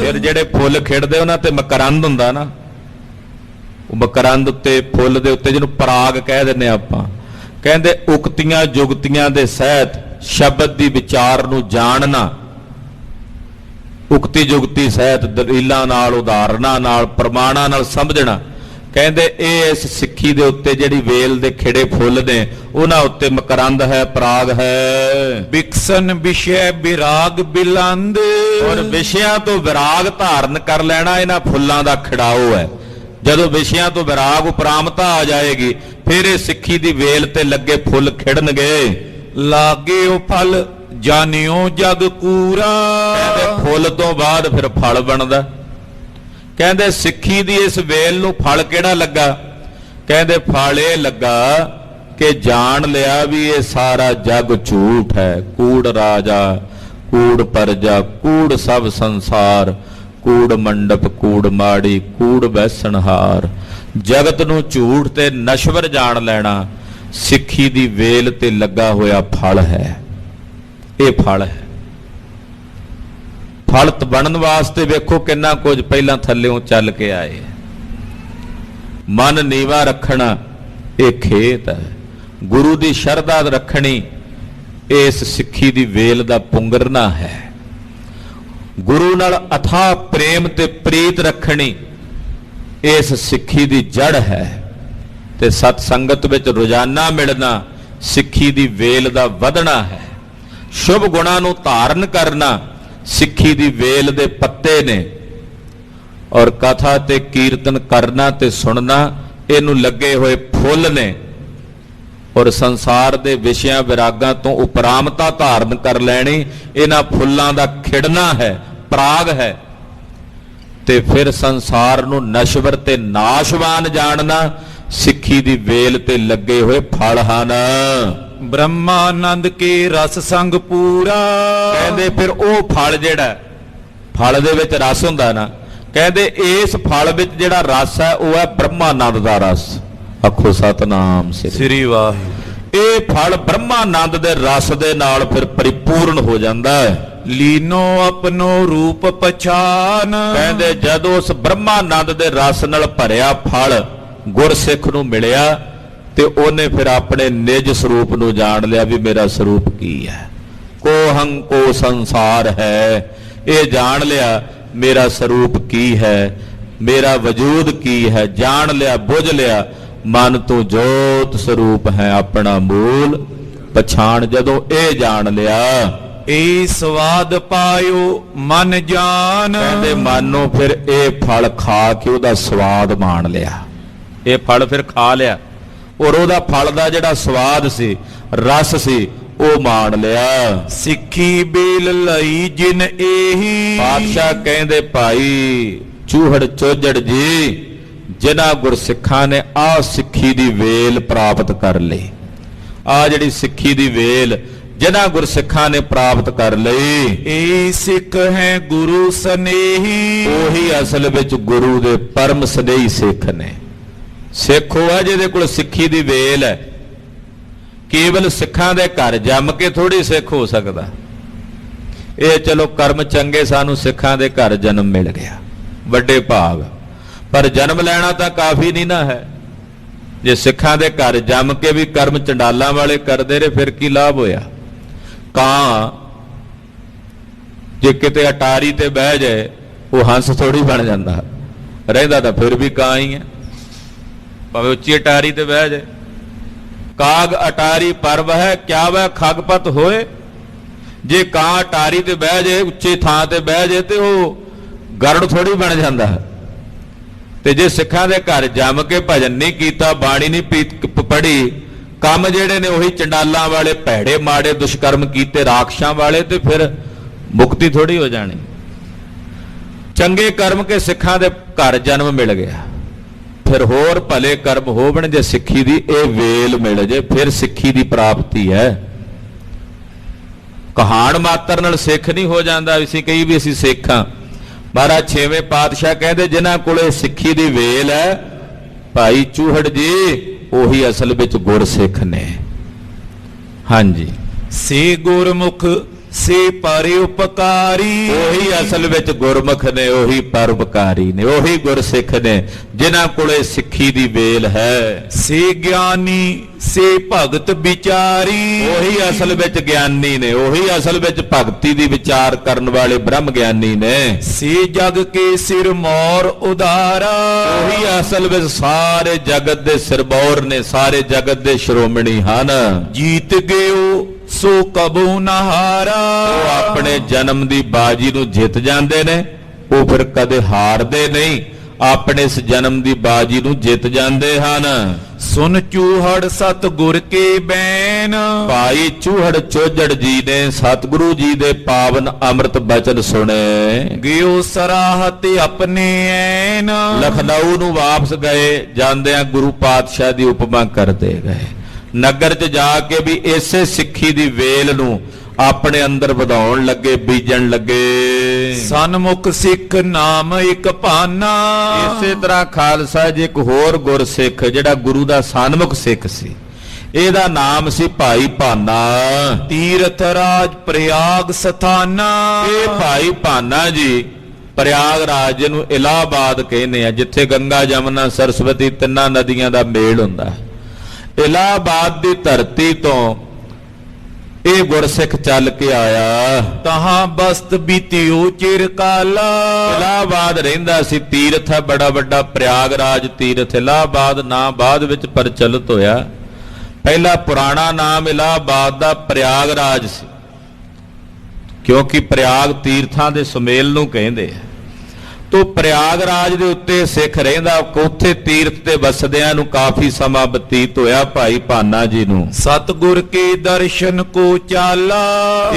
ਫਿਰ ਜਿਹੜੇ ਫੁੱਲ ਖਿੜਦੇ ਉਹਨਾਂ ਤੇ ਮਕਰੰਦ ਹੁੰਦਾ ਨਾ, ਉਹ ਮਕਰੰਦ ਉੱਤੇ ਫੁੱਲ ਦੇ ਉੱਤੇ ਜਿਹਨੂੰ ਪਰਾਗ ਕਹਿ ਦਿੰਦੇ ਆਪਾਂ। ਕਹਿੰਦੇ ਉਕਤੀਆਂ ਜੁਗਤੀਆਂ ਦੇ ਸਹਿਤ ਸ਼ਬਦ ਦੀ ਵਿਚਾਰ ਨੂੰ ਜਾਣਨਾ, ਉਕਤੀ ਜੁਗਤੀ ਸਹਿਤ ਦਲੀਲਾਂ ਨਾਲ, ਉਦਾਹਰਨਾਂ ਨਾਲ, ਪ੍ਰਮਾਣਾਂ ਨਾਲ ਸਮਝਣਾ। ਕਹਿੰਦੇ ਇਹ ਇਸ ਸਿੱਖੀ ਦੇ ਉੱਤੇ ਜਿਹੜੀ ਵੇਲ ਦੇ ਖਿੜੇ ਫੁੱਲ ਨੇ ਉਹਨਾਂ ਉੱਤੇ ਮਕਰੰਦ ਹੈ, ਪਰਾਗ ਹੈ। ਬਿਕਸਨ ਵਿਸ਼ੇ ਵਿਰਾਗ ਬਿਲੰਦ। ਔਰ ਵਿਸ਼ਿਆਂ ਤੋਂ ਵਿਰਾਗ ਧਾਰਨ ਕਰ ਲੈਣਾ ਇਹਨਾਂ ਫੁੱਲਾਂ ਦਾ ਖਿੜਾਓ ਹੈ। ਜਦੋਂ ਵਿਸ਼ਿਆਂ ਤੋਂ ਵਿਰਾਗ ਉਪਰਾਮਤਾ ਆ ਜਾਏਗੀ ਫਿਰ ਇਹ ਸਿੱਖੀ ਦੀ ਵੇਲ ਤੇ ਲੱਗੇ ਫੁੱਲ ਖਿੜਨਗੇ। ਲਾਗੇ ਉਹ ਫਲ ਜਾਣਿਓ ਜਗ ਕੂਰਾ। ਕਹਿੰਦੇ ਫੁੱਲ ਤੋਂ ਬਾਅਦ ਫਿਰ ਫਲ ਬਣਦਾ। ਕਹਿੰਦੇ ਸਿੱਖੀ ਦੀ ਇਸ ਵੇਲ ਨੂੰ ਫਲ ਕਿਹੜਾ ਲੱਗਾ? ਕਹਿੰਦੇ ਫਲ ਇਹ ਲੱਗਾ ਕਿ ਜਾਣ ਲਿਆ ਵੀ ਇਹ ਸਾਰਾ ਜਗ ਝੂਠ ਹੈ। ਕੂੜ ਰਾਜਾ, ਕੂੜ ਪਰਜਾ, ਕੂੜ ਸਭ ਸੰਸਾਰ, ਕੂੜ ਮੰਡਪ, ਕੂੜ ਮਾੜੀ, ਕੂੜ ਬੈਸਣਹਾਰ। ਜਗਤ ਨੂੰ ਝੂਠ ਤੇ ਨਸ਼ਵਰ ਜਾਣ ਲੈਣਾ ਸਿੱਖੀ ਦੀ ਵੇਲ ਤੇ ਲੱਗਾ ਹੋਇਆ ਫਲ ਹੈ। ਇਹ ਫਲ ਹੈ। ਫਲ ਬਣਨ ਵਾਸਤੇ ਵੇਖੋ ਕਿੰਨਾ ਕੁਝ ਪਹਿਲਾਂ ਥੱਲਿਓਂ ਚੱਲ ਕੇ ਆਏ। ਮਨ ਨੀਵਾ ਰੱਖਣਾ ਇਹ ਖੇਤ ਹੈ। ਗੁਰੂ ਦੀ ਸ਼ਰਧਾ ਰੱਖਣੀ ਇਸ ਸਿੱਖੀ ਦੀ ਵੇਲ ਦਾ ਪੁੰਗਰਨਾ ਹੈ। ਗੁਰੂ ਨਾਲ ਅਥਾਹ ਪ੍ਰੇਮ ਤੇ ਪ੍ਰੀਤ ਰੱਖਣੀ ਇਸ ਸਿੱਖੀ ਦੀ ਜੜ ਹੈ। ਤੇ ਸਤ ਸੰਗਤ ਵਿੱਚ ਰੋਜ਼ਾਨਾ ਮਿਲਣਾ ਸਿੱਖੀ ਦੀ ਵੇਲ ਦਾ ਵਧਣਾ ਹੈ। ਸ਼ੁਭ ਗੁਣਾਂ ਨੂੰ ਧਾਰਨ ਕਰਨਾ ਸਿੱਖੀ ਦੀ ਵੇਲ ਦੇ ਪੱਤੇ ਨੇ। ਔਰ ਕਥਾ ਤੇ ਕੀਰਤਨ ਕਰਨਾ ਤੇ ਸੁਣਨਾ ਇਹਨੂੰ ਲੱਗੇ ਹੋਏ ਫੁੱਲ ਨੇ। ਔਰ ਸੰਸਾਰ ਦੇ ਵਿਸ਼ਿਆਂ ਵਿਰਾਗਾਂ ਤੋਂ ਉਪਰਾਮਤਾ ਧਾਰਨ ਕਰ ਲੈਣੀ ਇਹਨਾਂ ਫੁੱਲਾਂ ਦਾ ਖਿੜਨਾ ਹੈ, ਪਰਾਗ ਹੈ। ਤੇ ਫਿਰ ਸੰਸਾਰ ਨੂੰ ਨਸ਼ਵਰ ਤੇ ਨਾਸ਼ਵਾਨ ਜਾਣਨਾ ਸਿੱਖੀ ਦੀ ਵੇਲ ਤੇ ਲੱਗੇ ਹੋਏ ਫਲ ਹਨ। ਬ੍ਰਹਮਾਨੰਦ ਕੇ ਰਸ ਸੰਗ ਪੂਰਾ। ਕਹਿੰਦੇ ਫਿਰ ਉਹ ਫਲ ਜਿਹੜਾ ਫਲ ਦੇ ਵਿੱਚ ਰਸ ਹੁੰਦਾ ਨਾ, ਕਹਿੰਦੇ ਇਸ ਫਲ ਵਿੱਚ ਜਿਹੜਾ ਰਸ ਹੈ ਉਹ ਹੈ ਬ੍ਰਹਮਾਨੰਦ ਦਾ ਰਸ। ਆਖੋ ਸਤਨਾਮ ਸ੍ਰੀ ਵਾਹਿਗੁਰੂ। ਇਹ ਫਲ ਬ੍ਰਹਮਾਨੰਦ ਦੇ ਰਸ ਦੇ ਨਾਲ ਫਿਰ ਪਰਿਪੂਰਨ ਹੋ ਜਾਂਦਾ ਹੈ। ਲੀਨੋ ਆਪਣੋ ਰੂਪ ਪਛਾਨ। ਕਹਿੰਦੇ ਜਦੋਂ ਉਸ ਬ੍ਰਹਮਾਨੰਦ ਦੇ ਰਸ ਨਾਲ ਭਰਿਆ ਫਲ ਗੁਰਸਿੱਖ ਨੂੰ ਮਿਲਿਆ ਤੇ ਉਹਨੇ ਫਿਰ ਆਪਣੇ ਨਿਜ ਸਰੂਪ ਨੂੰ ਜਾਣ ਲਿਆ ਵੀ ਮੇਰਾ ਸਰੂਪ ਕੀ ਹੈ। ਕੋਹੰ ਕੋ ਸੰਸਾਰ ਹੈ, ਇਹ ਜਾਣ ਲਿਆ ਮੇਰਾ ਸਰੂਪ ਕੀ ਹੈ, ਮੇਰਾ ਵਜੂਦ ਕੀ ਹੈ। ਜਾਣ ਲਿਆ, ਬੁੱਝ ਲਿਆ ਮਨ ਤੋਂ ਜੋਤ ਸਰੂਪ ਹੈ ਆਪਣਾ ਮੂਲ ਪਛਾਣ। ਜਦੋਂ ਇਹ ਜਾਣ ਲਿਆ ਇਹ ਸਵਾਦ ਪਾਇਓ ਮਨ ਜਾਨ। ਕਹਿੰਦੇ ਮਨ ਨੂੰ ਫਿਰ ਇਹ ਫਲ ਖਾ ਕੇ ਉਹਦਾ ਸਵਾਦ ਮਾਣ ਲਿਆ। ਇਹ ਫਲ ਫਿਰ ਖਾ ਲਿਆ ਔਰ ਉਹਦਾ ਫਲ ਦਾ ਜਿਹੜਾ ਸਵਾਦ ਸੀ, ਰਸ ਸੀ, ਉਹ ਮਾਣ ਲਿਆ। ਸਿੱਖੀ ਬੇਲ ਲਈ ਜਿਨ ਇਹੀ। ਪਾਤਸ਼ਾਹ ਕਹਿੰਦੇ ਭਾਈ ਚੂਹੜ ਚੋਜੜ ਜੀ ਜਿਨ੍ਹਾਂ ਗੁਰਸਿੱਖਾਂ ਨੇ ਆਹ ਸਿੱਖੀ ਦੀ ਵੇਲ ਪ੍ਰਾਪਤ ਕਰ ਲਈ, ਆਹ ਜਿਹੜੀ ਸਿੱਖੀ ਦੀ ਵੇਲ ਜਿਨ੍ਹਾਂ ਗੁਰਸਿੱਖਾਂ ਨੇ ਪ੍ਰਾਪਤ ਕਰ ਲਈ, ਇਹ ਸਿੱਖ ਹੈ ਗੁਰੂ ਸਨੇਹੀ। ਉਹੀ ਅਸਲ ਵਿੱਚ ਗੁਰੂ ਦੇ ਪਰਮ ਸਨੇਹੀ ਸਿੱਖ ਨੇ। ਸਿੱਖ ਉਹ ਹੈ ਜਿਹਦੇ ਕੋਲ ਸਿੱਖੀ ਦੀ ਵੇਲ ਹੈ। ਕੇਵਲ ਸਿੱਖਾਂ ਦੇ ਘਰ ਜੰਮ ਕੇ ਥੋੜੀ ਸਿੱਖ ਹੋ ਸਕਦਾ। ਇਹ ਚਲੋ ਕਰਮ ਚੰਗੇ, ਸਾਨੂੰ ਸਿੱਖਾਂ ਦੇ ਘਰ ਜਨਮ ਮਿਲ ਗਿਆ, ਵੱਡੇ ਭਾਗ। ਪਰ ਜਨਮ ਲੈਣਾ ਤਾਂ ਕਾਫੀ ਨਹੀਂ ਨਾ ਹੈ। ਜੇ ਸਿੱਖਾਂ ਦੇ ਘਰ ਜੰਮ ਕੇ ਵੀ ਕਰਮ ਚੰਡਾਲਾਂ ਵਾਲੇ ਕਰਦੇ ਰਹੇ ਫਿਰ ਕੀ ਲਾਭ ਹੋਇਆ? ਕਾਂ ਜੇ ਕਿਤੇ ਅਟਾਰੀ ਤੇ ਬਹਿ ਜਾਏ ਉਹ ਹੰਸ ਥੋੜੀ ਬਣ ਜਾਂਦਾ, ਰਹਿੰਦਾ ਤਾਂ ਫਿਰ ਵੀ ਕਾਂ ਹੀ ਹੈ, ਭਾਵੇਂ ਉੱਚੀ ਅਟਾਰੀ ਤੇ ਬਹਿ ਜਾਏ। ਕਾਗ ਅਟਾਰੀ ਪਰਵ ਹੈ, ਕਿਆ ਵੈ ਖਗਪਤ ਹੋਏ। ਜੇ ਕਾਂ ਅਟਾਰੀ ਤੇ ਬਹਿ ਜਾਏ, ਉੱਚੀ ਥਾਂ ਤੇ ਬਹਿ ਜਾਏ ਤੇ ਉਹ ਗਰੜ ਥੋੜੀ ਬਣ ਜਾਂਦਾ। ਤੇ ਜੇ ਸਿੱਖਾਂ ਦੇ ਘਰ ਜੰਮ ਕੇ ਭਜਨ ਨਹੀਂ ਕੀਤਾ, ਬਾਣੀ ਨਹੀਂ ਪੜ੍ਹੀ, ਕੰਮ ਜਿਹੜੇ ਨੇ ਉਹੀ ਚੰਡਾਲਾਂ ਵਾਲੇ, ਭੈੜੇ ਮਾੜੇ ਦੁਸ਼ਕਰਮ ਕੀਤੇ, ਰਾਖਸ਼ਾਂ ਵਾਲੇ, ਤੇ ਫਿਰ ਮੁਕਤੀ ਥੋੜੀ ਹੋ ਜਾਣੀ। ਚੰਗੇ ਕਰਮ ਕੇ ਸਿੱਖਾਂ ਦੇ ਘਰ ਜਨਮ ਮਿਲ ਗਿਆ, ਫਿਰ ਹੋਰ ਭਲੇ ਕਰਮ ਹੋਵਣ ਜੇ ਸਿੱਖੀ ਦੀ ਇਹ ਵੇਲ ਮਿਲ ਜੇ, ਫਿਰ ਸਿੱਖੀ ਦੀ ਪ੍ਰਾਪਤੀ ਹੈ। ਕਹਾਣ ਮਾਤਰ ਨਾਲ ਸਿੱਖ ਨਹੀਂ ਹੋ ਜਾਂਦਾ। ਅਸੀਂ ਕਹੀ ਵੀ ਅਸੀਂ ਸਿੱਖ ਹਾਂ। ਮਹਾਰਾਜ ਛੇਵੇਂ ਪਾਤਸ਼ਾਹ ਕਹਿੰਦੇ ਜਿਨ੍ਹਾਂ ਕੋਲੇ ਸਿੱਖੀ ਦੀ ਵੇਲ ਹੈ, ਭਾਈ ਚੂਹੜ ਜੀ, ਉਹੀ ਅਸਲ ਵਿੱਚ ਗੁਰਸਿੱਖ ਨੇ। ਹਾਂਜੀ, ਸੇ ਗੁਰਮੁਖ ਸੇ ਪਰਉਪਕਾਰੀ, ਉਹੀ ਅਸਲ ਵਿੱਚ ਗੁਰਮੁਖ ਨੇ, ਉਹੀ ਪਰਉਪਕਾਰੀ ਨੇ, ਉਹੀ ਗੁਰਸਿੱਖ ਨੇ ਜਿਨ੍ਹਾਂ ਕੋਲੇ ਸਿੱਖੀ ਦੀ ਵੇਲ ਹੈ। ਸੇ ਗਿਆਨੀ ਸੇ ਭਗਤ ਵਿਚਾਰੀ, ਉਹੀ ਅਸਲ ਵਿੱਚ ਗਿਆਨੀ ਨੇ, ਉਹੀ ਅਸਲ ਵਿੱਚ ਭਗਤੀ ਦੀ ਵਿਚਾਰ ਕਰਨ ਵਾਲੇ ਬ੍ਰਹਮ ਗਿਆਨੀ ਨੇ। ਸੇ ਜਗ ਕੇ ਸਿਰ ਮੌਰ ਉਦਾਰਾ, ਉਹੀ ਅਸਲ ਵਿੱਚ ਸਾਰੇ ਜਗਤ ਦੇ ਸਿਰਮੌਰ ਨੇ, ਸਾਰੇ ਜਗਤ ਦੇ ਸ਼੍ਰੋਮਣੀ ਹਨ। ਜੀਤ ਗਿਓ ਸੋ ਕਬੂ ਨਾ ਹਾਰਾ, ਉਹ ਆਪਣੇ ਜਨਮ ਦੀ ਬਾਜੀ ਨੂੰ ਜਿੱਤ ਜਾਂਦੇ ਨੇ, ਉਹ ਫਿਰ ਕਦੇ ਹਾਰਦੇ ਨਹੀਂ, ਆਪਣੇ ਇਸ ਜਨਮ ਦੀ ਬਾਜੀ ਨੂੰ ਜਿੱਤ ਜਾਂਦੇ ਹਨ। ਸੁਨ ਚੂਹੜ ਸਤਿਗੁਰ ਕੇ ਬੈਨ, ਭਾਈ ਚੂਹੜ ਚੋਜੜ ਜੀ ਨੇ ਸਤਿਗੁਰੂ ਜੀ ਦੇ ਪਾਵਨ ਅੰਮ੍ਰਿਤ ਬਚਨ ਸੁਣੇ। ਗਿਓ ਸਰਾਹਤ ਆਪਣੇ ਐਨ, ਲਖਨਊ ਨੂੰ ਵਾਪਸ ਗਏ, ਜਾਂਦਿਆਂ ਗੁਰੂ ਪਾਤਸ਼ਾਹ ਦੀ ਉਪਮਾ ਕਰਦੇ ਗਏ। ਨਗਰ 'ਚ ਜਾ ਕੇ ਵੀ ਇਸੇ ਸਿੱਖੀ ਦੀ ਵੇਲ ਨੂੰ ਆਪਣੇ ਅੰਦਰ ਵਧਾਉਣ ਲੱਗੇ, ਬੀਜਣ ਲੱਗੇ। ਸਨਮੁਖ ਸਿੱਖ ਨਾਮ ਇੱਕ ਭਾਨਾ, ਇਸੇ ਤਰ੍ਹਾਂ ਖਾਲਸਾ ਜੀ ਇੱਕ ਹੋਰ ਗੁਰਸਿੱਖ ਜਿਹੜਾ ਗੁਰੂ ਦਾ ਸਨਮੁਖ ਸਿੱਖ ਸੀ, ਇਹਦਾ ਨਾਮ ਸੀ ਭਾਈ ਭਾਨਾ। ਤੀਰਥ ਰਾਜ ਪ੍ਰਯਾਗ ਸਥਾਨਾ, ਇਹ ਭਾਈ ਭਾਨਾ ਜੀ ਪ੍ਰਯਾਗਰਾਜ ਜਿਹਨੂੰ ਇਲਾਹਾਬਾਦ ਕਹਿੰਦੇ ਆ, ਜਿੱਥੇ ਗੰਗਾ ਜਮਨਾ ਸਰਸਵਤੀ ਤਿੰਨਾਂ ਨਦੀਆਂ ਦਾ ਮੇਲ ਹੁੰਦਾ। ਇਲਾਹਾਬਾਦ ਦੀ ਧਰਤੀ ਤੋਂ ਇਹ ਗੁਰਸਿੱਖ ਚੱਲ ਕੇ ਆਇਆ। ਤਹਾਂ ਬਸਤ ਬੀਤਿਓ ਚਿਰ ਕਾਲਾ, ਇਲਾਹਾਬਾਦ ਰਹਿੰਦਾ ਸੀ। ਤੀਰਥ ਹੈ ਬੜਾ ਵੱਡਾ, ਪ੍ਰਯਾਗਰਾਜ ਤੀਰਥ। ਇਲਾਹਾਬਾਦ ਨਾਂ ਬਾਅਦ ਵਿੱਚ ਪ੍ਰਚਲਿਤ ਹੋਇਆ, ਪਹਿਲਾ ਪੁਰਾਣਾ ਨਾਮ ਇਲਾਹਾਬਾਦ ਦਾ ਪ੍ਰਯਾਗਰਾਜ ਸੀ, ਕਿਉਂਕਿ ਪ੍ਰਯਾਗ ਤੀਰਥਾਂ ਦੇ ਸੁਮੇਲ ਨੂੰ ਕਹਿੰਦੇ ਆ। ਤੋ ਪ੍ਰਯਾਗਰਾਜ ਦੇ ਉੱਤੇ ਸਿੱਖ ਰਹਿੰਦਾ, ਉੱਥੇ ਤੀਰਥ ਤੇ ਵਸਦਿਆਂ ਨੂੰ ਕਾਫੀ ਸਮਾਂ ਬਤੀਤ ਹੋਇਆ ਭਾਈ ਭਾਨਾ ਜੀ ਨੂੰ। ਸਤਿਗੁਰ ਕੇ ਦਰਸ਼ਨ ਕੋ ਚਾਲਾ,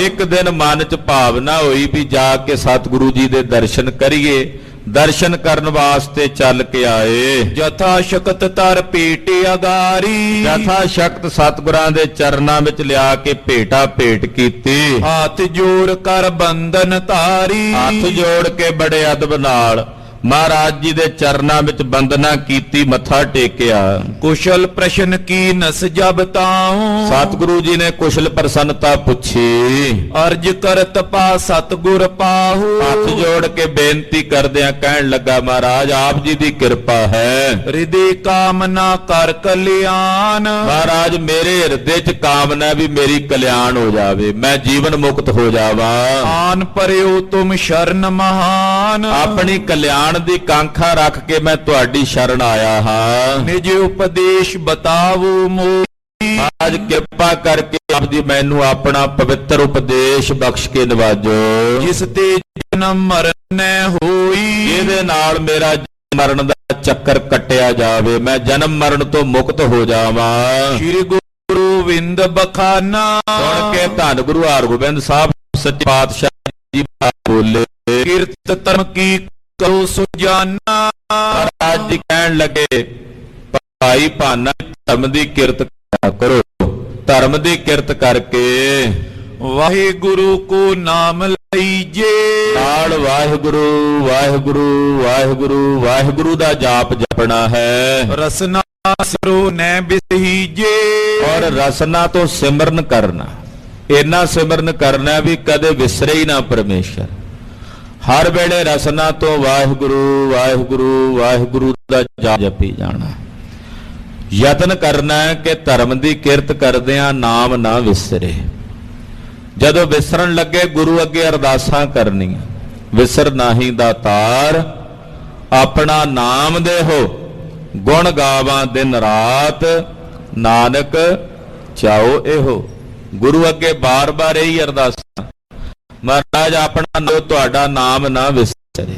ਇੱਕ ਦਿਨ ਮਨ 'ਚ ਭਾਵਨਾ ਹੋਈ ਵੀ ਜਾ ਕੇ ਸਤਿਗੁਰੂ ਜੀ ਦੇ ਦਰਸ਼ਨ ਕਰੀਏ। ਦਰਸ਼ਨ ਕਰਨ ਵਾਸਤੇ ਚੱਲ ਕੇ ਆਏ। ਜਥਾ ਸ਼ਕਤ ਤਰ ਭੇਟ ਅਗਾਰੀ, ਜਥਾ ਸ਼ਕਤ ਸਤਿਗੁਰਾਂ ਦੇ ਚਰਨਾਂ ਵਿੱਚ ਲਿਆ ਕੇ ਭੇਟਾ ਭੇਟ ਕੀਤੀ। ਹੱਥ ਜੋੜ ਕਰ ਬੰਧਨ ਧਾਰੀ, ਹੱਥ ਜੋੜ ਕੇ ਬੜੇ ਅਦਬ ਨਾਲ ਮਹਾਰਾਜ ਜੀ ਦੇ ਚਰਨਾਂ ਵਿੱਚ ਬੰਦਨਾ ਕੀਤੀ, ਮੱਥਾ ਟੇਕਿਆ। ਕੁਸ਼ਲ ਪ੍ਰਸ਼ਨ ਕੀ ਨਸ ਜਬ ਤਾਉ, ਸਤਿਗੁਰੂ ਜੀ ਨੇ ਕੁਸ਼ਲ ਪ੍ਰਸੰਨਤਾ ਪੁੱਛੀ। ਅਰਜ ਕਰਤ ਪਾ ਸਤਿਗੁਰ ਪਾਹੂ, ਹੱਥ ਜੋੜ ਕੇ ਬੇਨਤੀ ਕਰਦਿਆਂ ਕਹਿਣ ਲੱਗਾ, ਮਹਾਰਾਜ ਆਪ ਜੀ ਦੀ ਕਿਰਪਾ ਹੈ। ਹਿਰਦੇ ਕਾਮਨਾ ਕਰ ਕਲਿਆਣ, ਮਹਾਰਾਜ ਮੇਰੇ ਹਿਰਦੇ 'ਚ ਕਾਮਨਾ ਵੀ ਮੇਰੀ ਕਲਿਆਣ ਹੋ ਜਾਵੇ, ਮੈਂ ਜੀਵਨ ਮੁਕਤ ਹੋ ਜਾਵਾਂ। ਆਨ ਪਰਿਓ ਤੁਮ ਸ਼ਰਨ ਮਹਾਨ, ਆਪਣੀ ਕਲਿਆਣ ਦੀ ਕਾਂਖਾ ਰੱਖ ਕੇ ਮੈਂ ਤੁਹਾਡੀ ਸ਼ਰਨ ਆਇਆ ਹਾਂ। ਨਿਜ ਉਪਦੇਸ਼ ਬਤਾਵੋ ਮੋਈ, ਅੱਜ ਕਿਰਪਾ ਕਰਕੇ ਆਪ ਜੀ ਮੈਨੂੰ ਆਪਣਾ ਪਵਿੱਤਰ ਉਪਦੇਸ਼ ਬਖਸ਼ ਕੇ ਨਵਾਜੋ, ਜਿਸ ਤੇ ਜਨਮ ਮਰਨ ਹੋਈ, ਇਹਦੇ ਨਾਲ ਮੇਰਾ ਮਰਨ ਦਾ ਚੱਕਰ ਕੱਟਿਆ ਜਾਵੇ, ਮੈਂ ਜਨਮ ਮਰਨ ਤੋਂ ਮੁਕਤ ਹੋ ਜਾਵਾਂ। ਸ੍ਰੀ ਗੁਰੂ ਗੋਬਿੰਦ ਬਖਾਨਾ, ਸੁਣ ਕੇ ਧੰਨ ਗੁਰੂ ਹਰਗੋਬਿੰਦ ਸਾਹਿਬ ਸੱਚੇ ਪਾਤਸ਼ਾਹ ਜੀ ਬੋਲੇ, ਕਿਰਤ ਧਰਮ ਕੀ ਕਰੋ ਸੁਜਾਨਾ। ਮਹਾਰਾਜ ਜੀ ਕਹਿਣ ਲੱਗੇ, ਭਾਈ ਭਾਨਾ ਧਰਮ ਦੀ ਕਿਰਤ ਕਰੋ, ਧਰਮ ਦੀ ਕਿਰਤ ਕਰਕੇ ਵਾਹਿਗੁਰੂ ਕੋ ਨਾਮ ਲਈਜੇ, ਨਾਲ ਵਾਹਿਗੁਰੂ ਵਾਹਿਗੁਰੂ ਵਾਹਿਗੁਰੂ ਵਾਹਿਗੁਰੂ ਦਾ ਜਾਪ ਜਪਣਾ ਹੈ। ਰਸਨਾ ਸਿਰੋ ਨੈ ਬਿਸਹੀਜੇ, ਔਰ ਰਸਨਾ ਤੋਂ ਸਿਮਰਨ ਕਰਨਾ, ਇੰਨਾ ਸਿਮਰਨ ਕਰਨਾ ਵੀ ਕਦੇ ਵਿਸਰੇ ਹੀ ਨਾ ਪਰਮੇਸ਼ਰ। ਹਰ ਵੇਲੇ ਰਸਨਾ ਤੋਂ ਵਾਹਿਗੁਰੂ ਵਾਹਿਗੁਰੂ ਵਾਹਿਗੁਰੂ ਦਾ ਜਾਪ ਜਪੀ ਜਾਣਾ। ਯਤਨ ਕਰਨਾ ਹੈ ਕਿ ਧਰਮ ਦੀ ਕਿਰਤ ਕਰਦਿਆਂ ਨਾਮ ਨਾ ਵਿਸਰੇ। ਜਦੋਂ ਵਿਸਰਨ ਲੱਗੇ ਗੁਰੂ ਅੱਗੇ ਅਰਦਾਸਾਂ ਕਰਨੀਆਂ, ਵਿਸਰ ਨਾਹੀ ਦਾਤਾਰ ਆਪਣਾ ਨਾਮ ਦੇਹੋ, ਗੁਣ ਗਾਵਾਂ ਦਿਨ ਰਾਤ ਨਾਨਕ ਚਾਓ ਇਹੋ। ਗੁਰੂ ਅੱਗੇ ਬਾਰ-ਬਾਰ ਇਹੀ ਅਰਦਾਸਾਂ, ਮਹਾਰਾਜ ਆਪਣਾ ਤੁਹਾਡਾ ਨਾਮ ਨਾ ਵਿਸਰੇ।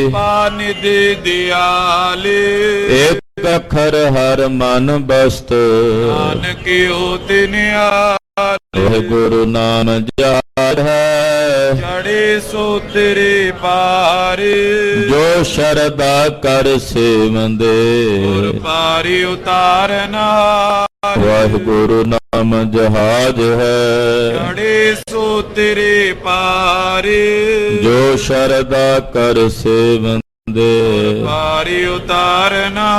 ਪਾਨਿਧਿ ਦਿਆਲੇ ਏਕ ਅੱਖਰ ਹਰ ਮਨ ਬਸਤ ਨਾਨਕ ਹੋਤੇ ਨਿਆਲੇ ਇਹ ਗੁਰੂ ਨਾਨਕ ਜਾਰ ਹੈ ਚੜੇ ਸੋ ਤੇਰੇ ਪਾਰ ਜੋ ਸ਼ਰਧਾ ਕਰ ਸੇਵੰਦੇ ਗੁਰ ਪਾਰੀ ਉਤਾਰਨਾ ਵਾਹਿਗੁਰੂ ਨਾਮ ਜਹਾਜ ਹੈ ਚੜੇ ਸੋ ਤੇਰੇ ਪਾਰ ਜੋ ਸ਼ਰਧਾ ਕਰ ਸੇਵੰਦੇ ਪਾਰੀ ਉਤਾਰਨਾ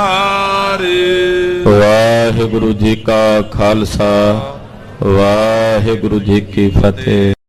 ਵਾਹਿਗੁਰੂ ਜੀ ਕਾ ਖਾਲਸਾ ਵਾਹਿਗੁਰੂ ਜੀ ਕੀ ਫਤਿਹ।